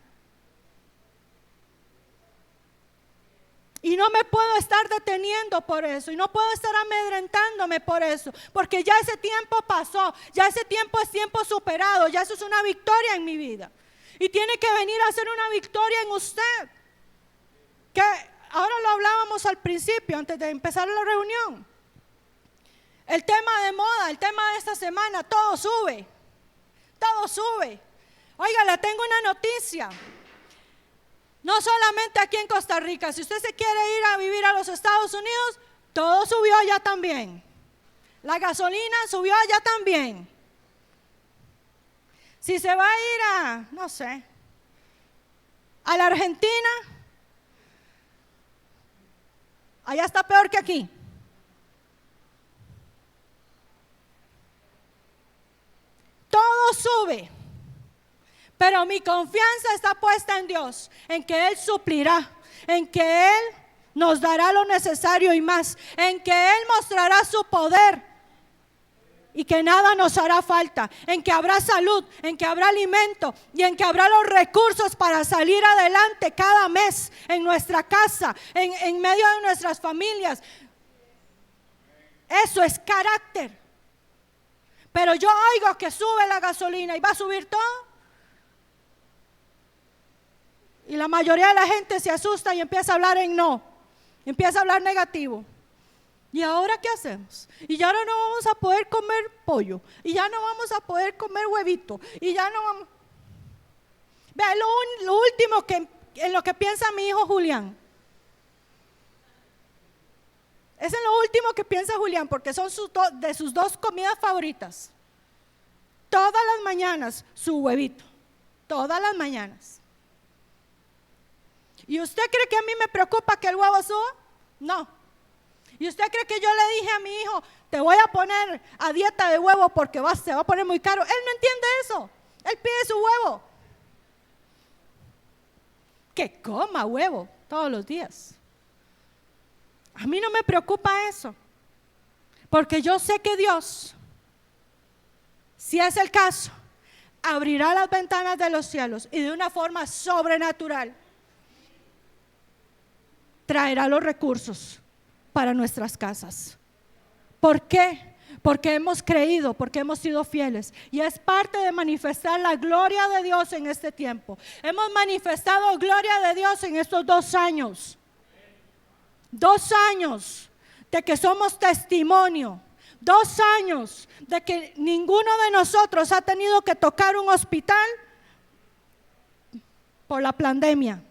Y no me puedo estar deteniendo por eso. Y no puedo estar amedrentándome por eso. Porque ya ese tiempo pasó. Ya ese tiempo es tiempo superado. Ya eso es una victoria en mi vida. Y tiene que venir a ser una victoria en usted. Que ahora lo hablábamos al principio, antes de empezar la reunión. El tema de moda, el tema de esta semana, todo sube. Todo sube. Oiga, le tengo una noticia. No solamente aquí en Costa Rica, si usted se quiere ir a vivir a los Estados Unidos, todo subió allá también. La gasolina subió allá también. Si se va a ir a, no sé, a la Argentina, allá está peor que aquí. Todo sube. Pero mi confianza está puesta en Dios, en que Él suplirá, en que Él nos dará lo necesario y más, en que Él mostrará su poder y que nada nos hará falta, en que habrá salud, en que habrá alimento y en que habrá los recursos para salir adelante cada mes en nuestra casa, en medio de nuestras familias. Eso es carácter. Pero yo oigo que sube la gasolina y va a subir todo. Y la mayoría de la gente se asusta y empieza a hablar en no, empieza a hablar negativo. ¿Y ahora qué hacemos? Y ya no vamos a poder comer pollo, y ya no vamos a poder comer huevito, y ya no vamos. Vea, lo último en lo que piensa mi hijo Julián. Es en lo último que piensa Julián, porque son de sus dos comidas favoritas. Todas las mañanas su huevito, todas las mañanas. ¿Y usted cree que a mí me preocupa que el huevo suba? No. ¿Y usted cree que yo le dije a mi hijo, te voy a poner a dieta de huevo porque se va a poner muy caro? Él no entiende eso. Él pide su huevo. Que coma huevo todos los días. A mí no me preocupa eso. Porque yo sé que Dios, si es el caso, abrirá las ventanas de los cielos y de una forma sobrenatural traerá los recursos para nuestras casas. ¿Por qué? Porque hemos creído, porque hemos sido fieles. Y es parte de manifestar la gloria de Dios en este tiempo. Hemos manifestado gloria de Dios en estos 2 años. 2 años de que somos testimonio. 2 años de que ninguno de nosotros ha tenido que tocar un hospital por la pandemia.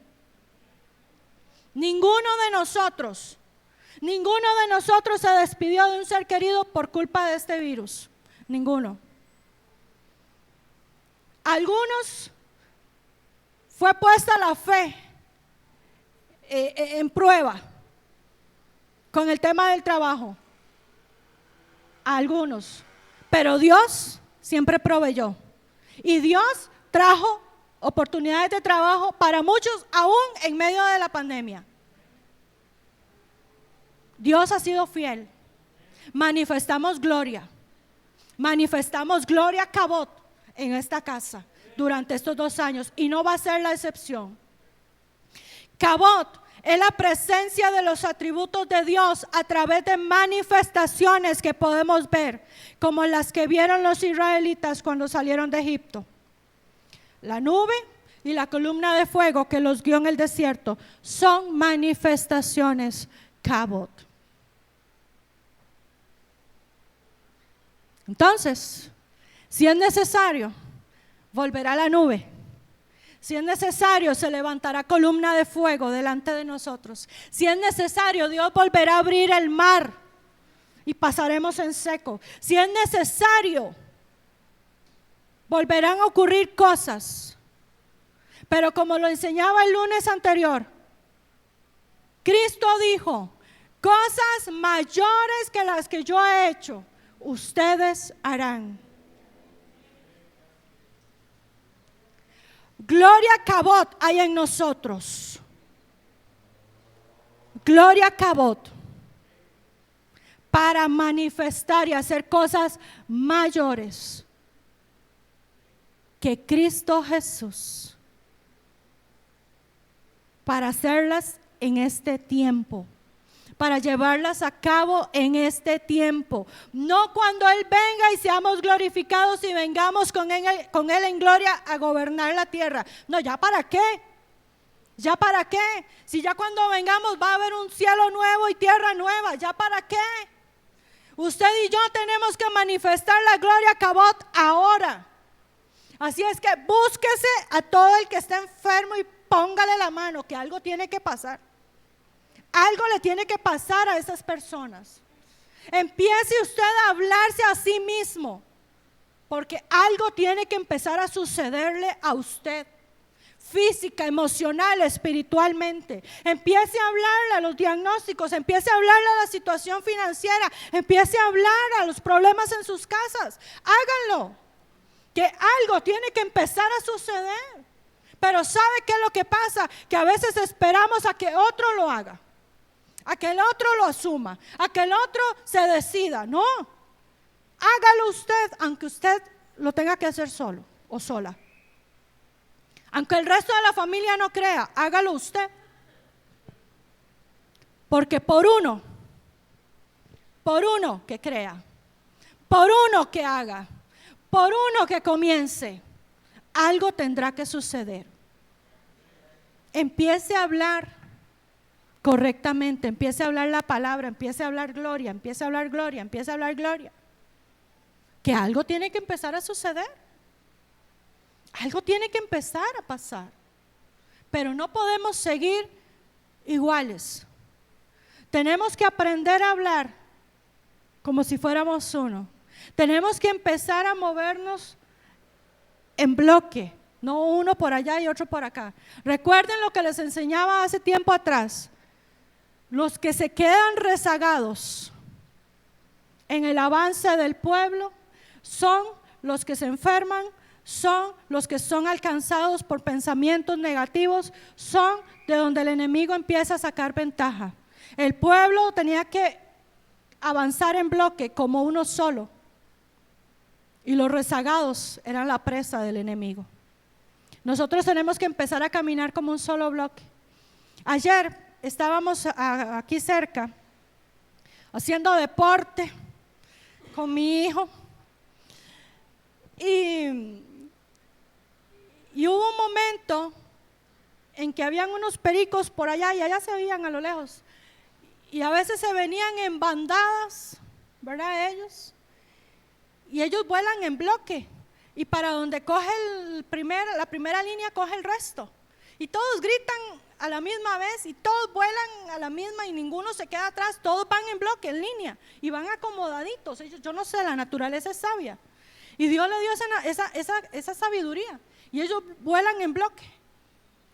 Ninguno de nosotros se despidió de un ser querido por culpa de este virus. Ninguno. Algunos fue puesta la fe en prueba con el tema del trabajo. Algunos. Pero Dios siempre proveyó. Y Dios trajo oportunidades de trabajo para muchos, aún en medio de la pandemia. Dios ha sido fiel. Manifestamos gloria Cabot en esta casa durante estos 2 años, y no va a ser la excepción. Cabot es la presencia de los atributos de Dios a través de manifestaciones que podemos ver, como las que vieron los israelitas cuando salieron de Egipto. La nube y la columna de fuego que los guió en el desierto son manifestaciones Cabot. Entonces, si es necesario, volverá la nube. Si es necesario, se levantará columna de fuego delante de nosotros. Si es necesario, Dios volverá a abrir el mar y pasaremos en seco. Si es necesario, volverán a ocurrir cosas. Pero como lo enseñaba el lunes anterior, Cristo dijo, cosas mayores que las que yo he hecho, ustedes harán. Gloria Cabot hay en nosotros. Gloria Cabot para manifestar y hacer cosas mayores que Cristo Jesús, para hacerlas en este tiempo, para llevarlas a cabo en este tiempo. No cuando Él venga y seamos glorificados y vengamos con él en gloria a gobernar la tierra. No, ¿ya para qué? ¿Ya para qué? Si ya cuando vengamos va a haber un cielo nuevo y tierra nueva, ¿ya para qué? Usted y yo tenemos que manifestar la gloria Cabot ahora. Así es que búsquese a todo el que esté enfermo y póngale la mano, que algo tiene que pasar. Algo le tiene que pasar a esas personas. Empiece usted a hablarse a sí mismo, porque algo tiene que empezar a sucederle a usted, física, emocional, espiritualmente. Empiece a hablarle a los diagnósticos, empiece a hablarle a la situación financiera, empiece a hablar a los problemas en sus casas. Háganlo, que algo tiene que empezar a suceder. Pero ¿sabe qué es lo que pasa? Que a veces esperamos a que otro lo haga, a que el otro lo asuma, a que el otro se decida. No, hágalo usted, aunque usted lo tenga que hacer solo o sola. Aunque el resto de la familia no crea, hágalo usted. Porque por uno que crea, por uno que haga, por uno que comience, algo tendrá que suceder. Empiece a hablar correctamente, empiece a hablar la palabra, empiece a hablar gloria, empiece a hablar gloria, empiece a hablar gloria. Que algo tiene que empezar a suceder. Algo tiene que empezar a pasar. Pero no podemos seguir iguales. Tenemos que aprender a hablar como si fuéramos uno. Tenemos que empezar a movernos en bloque, no uno por allá y otro por acá. Recuerden lo que les enseñaba hace tiempo atrás. Los que se quedan rezagados en el avance del pueblo son los que se enferman, son los que son alcanzados por pensamientos negativos, son de donde el enemigo empieza a sacar ventaja. El pueblo tenía que avanzar en bloque como uno solo, y los rezagados eran la presa del enemigo. Nosotros tenemos que empezar a caminar como un solo bloque. Ayer estábamos aquí cerca haciendo deporte con mi hijo y hubo un momento en que habían unos pericos por allá y allá se veían a lo lejos y a veces se venían en bandadas, ¿verdad? Y ellos vuelan en bloque y para donde coge la primera línea coge el resto y todos gritan a la misma vez y todos vuelan a la misma y ninguno se queda atrás, todos van en bloque, en línea y van acomodaditos. Yo no sé, la naturaleza es sabia y Dios le dio esa sabiduría y ellos vuelan en bloque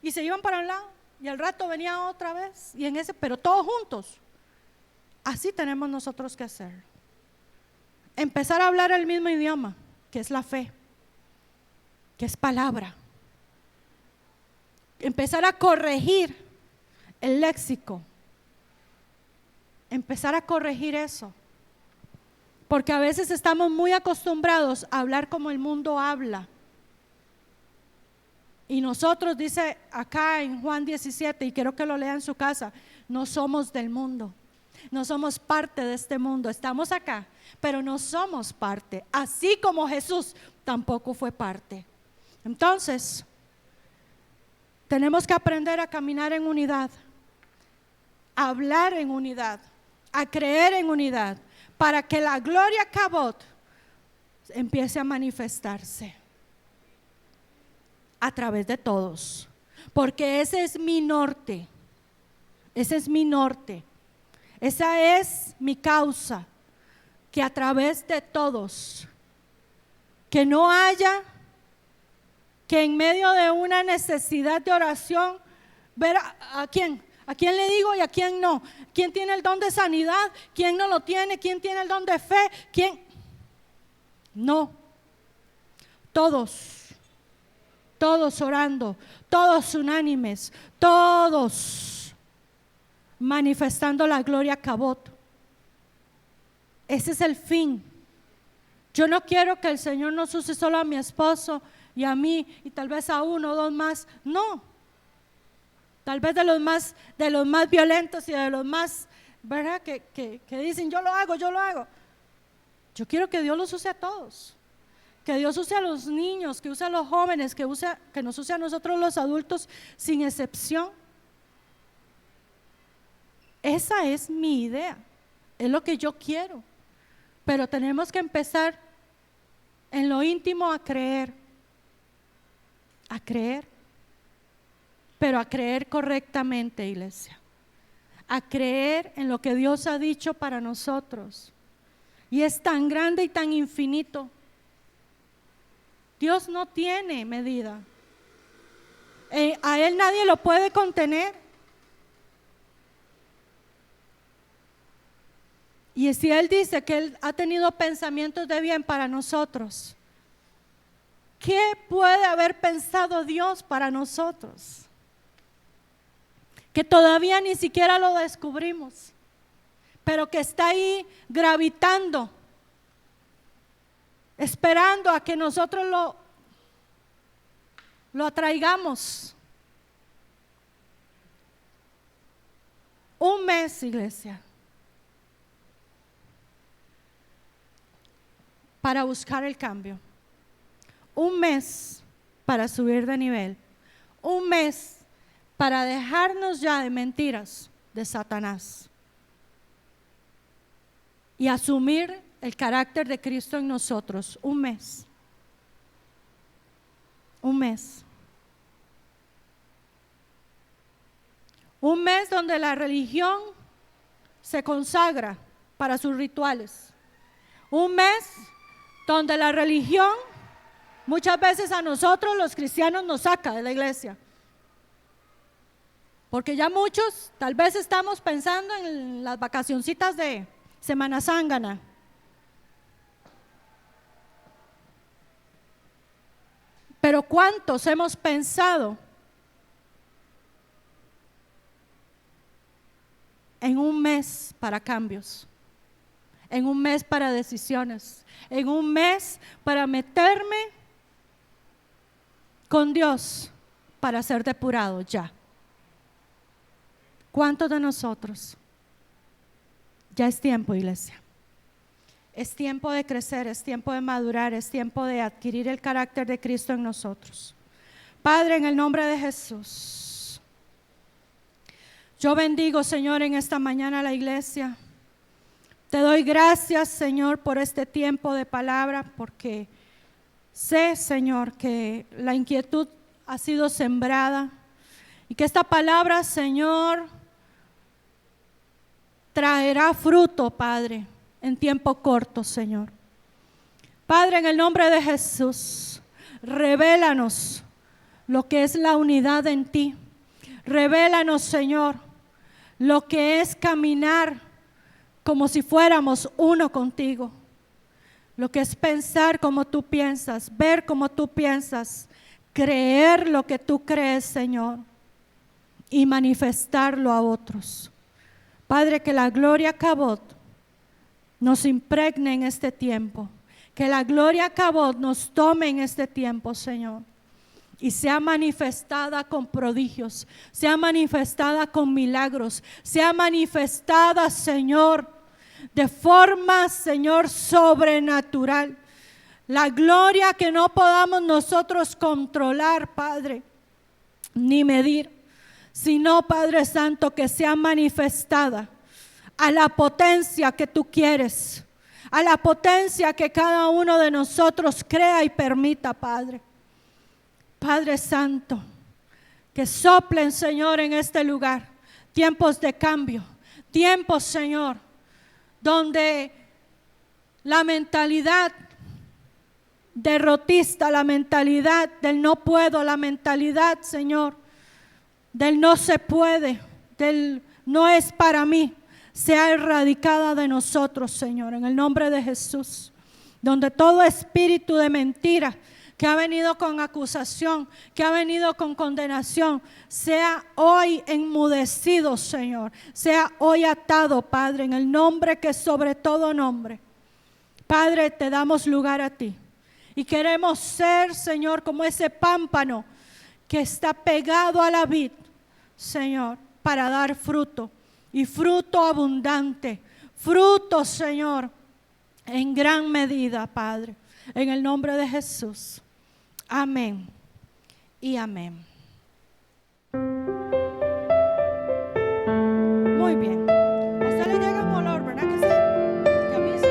y se iban para un lado y al rato venía otra vez y pero todos juntos. Así tenemos nosotros que hacer. Empezar a hablar el mismo idioma, que es la fe, que es palabra. Empezar a corregir el léxico. Empezar a corregir eso. Porque a veces estamos muy acostumbrados a hablar como el mundo habla. Y nosotros, dice acá en Juan 17, y quiero que lo lea en su casa, no somos del mundo. No somos parte de este mundo, estamos acá, pero no somos parte, así como Jesús tampoco fue parte. Entonces, tenemos que aprender a caminar en unidad, a hablar en unidad, a creer en unidad, para que la gloria Cabot empiece a manifestarse a través de todos, porque ese es mi norte, ese es mi norte. Esa es mi causa, que a través de todos, que no haya que en medio de una necesidad de oración, ver a quién le digo y a quién no, quién tiene el don de sanidad, quién no lo tiene, quién tiene el don de fe, quién no, todos orando, todos unánimes, todos manifestando la gloria Cabot. Ese es el fin. Yo no quiero que el Señor nos use solo a mi esposo y a mí y tal vez a uno o dos más. No. tal vez de los más violentos y de los más, ¿verdad? Que dicen yo lo hago. Yo quiero que Dios los use a todos, que Dios use a los niños, que use a los jóvenes, que nos use a nosotros los adultos sin excepción. Esa es mi idea, es lo que yo quiero, pero tenemos que empezar en lo íntimo a creer, pero a creer correctamente, iglesia, a creer en lo que Dios ha dicho para nosotros. Y es tan grande y tan infinito. Dios no tiene medida. A Él nadie lo puede contener. Y si Él dice que Él ha tenido pensamientos de bien para nosotros, ¿qué puede haber pensado Dios para nosotros? Que todavía ni siquiera lo descubrimos, pero que está ahí gravitando, esperando a que nosotros lo atraigamos. Un mes, iglesia, para buscar el cambio. Un mes para subir de nivel. Un mes para dejarnos ya de mentiras de Satanás y asumir el carácter de Cristo en nosotros. Un mes. Un mes. Un mes donde la religión se consagra para sus rituales. Un mes donde la religión muchas veces a nosotros los cristianos nos saca de la iglesia. Porque ya muchos tal vez estamos pensando en las vacacioncitas de Semana Zángana. Pero ¿cuántos hemos pensado en un mes para cambios? En un mes para decisiones, en un mes para meterme con Dios para ser depurado ya. ¿Cuántos de nosotros? Ya es tiempo, iglesia. Es tiempo de crecer, es tiempo de madurar, es tiempo de adquirir el carácter de Cristo en nosotros. Padre, en el nombre de Jesús, yo bendigo, Señor, en esta mañana a la iglesia. Te doy gracias, Señor, por este tiempo de palabra, porque sé, Señor, que la inquietud ha sido sembrada y que esta palabra, Señor, traerá fruto, Padre, en tiempo corto, Señor. Padre, en el nombre de Jesús, revélanos lo que es la unidad en ti. Revélanos, Señor, lo que es caminar como si fuéramos uno contigo. Lo que es pensar como tú piensas, ver como tú piensas, creer lo que tú crees, Señor, y manifestarlo a otros. Padre, que la gloria Cabot nos impregne en este tiempo, que la gloria Cabot nos tome en este tiempo, Señor, y sea manifestada con prodigios, sea manifestada con milagros, sea manifestada, Señor, de forma, Señor, sobrenatural. La gloria que no podamos nosotros controlar, Padre, ni medir, sino, Padre Santo, que sea manifestada a la potencia que tú quieres, a la potencia que cada uno de nosotros crea y permita, Padre. Padre Santo, que soplen, Señor, en este lugar tiempos de cambio, tiempos, Señor, donde la mentalidad derrotista, la mentalidad del no puedo, la mentalidad, Señor, del no se puede, del no es para mí, sea erradicada de nosotros, Señor, en el nombre de Jesús. Donde todo espíritu de mentira que ha venido con acusación, que ha venido con condenación, sea hoy enmudecido, Señor, sea hoy atado, Padre, en el nombre que es sobre todo nombre. Padre, te damos lugar a ti y queremos ser, Señor, como ese pámpano que está pegado a la vid, Señor, para dar fruto, y fruto abundante, fruto, Señor, en gran medida, Padre, en el nombre de Jesús. Amén y amén. Muy bien. A usted le llega un olor, ¿verdad que sí? Que a mí sí.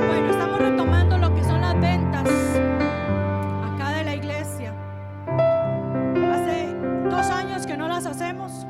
Bueno, estamos retomando lo que son las ventas acá de la iglesia. Hace 2 años que no las hacemos.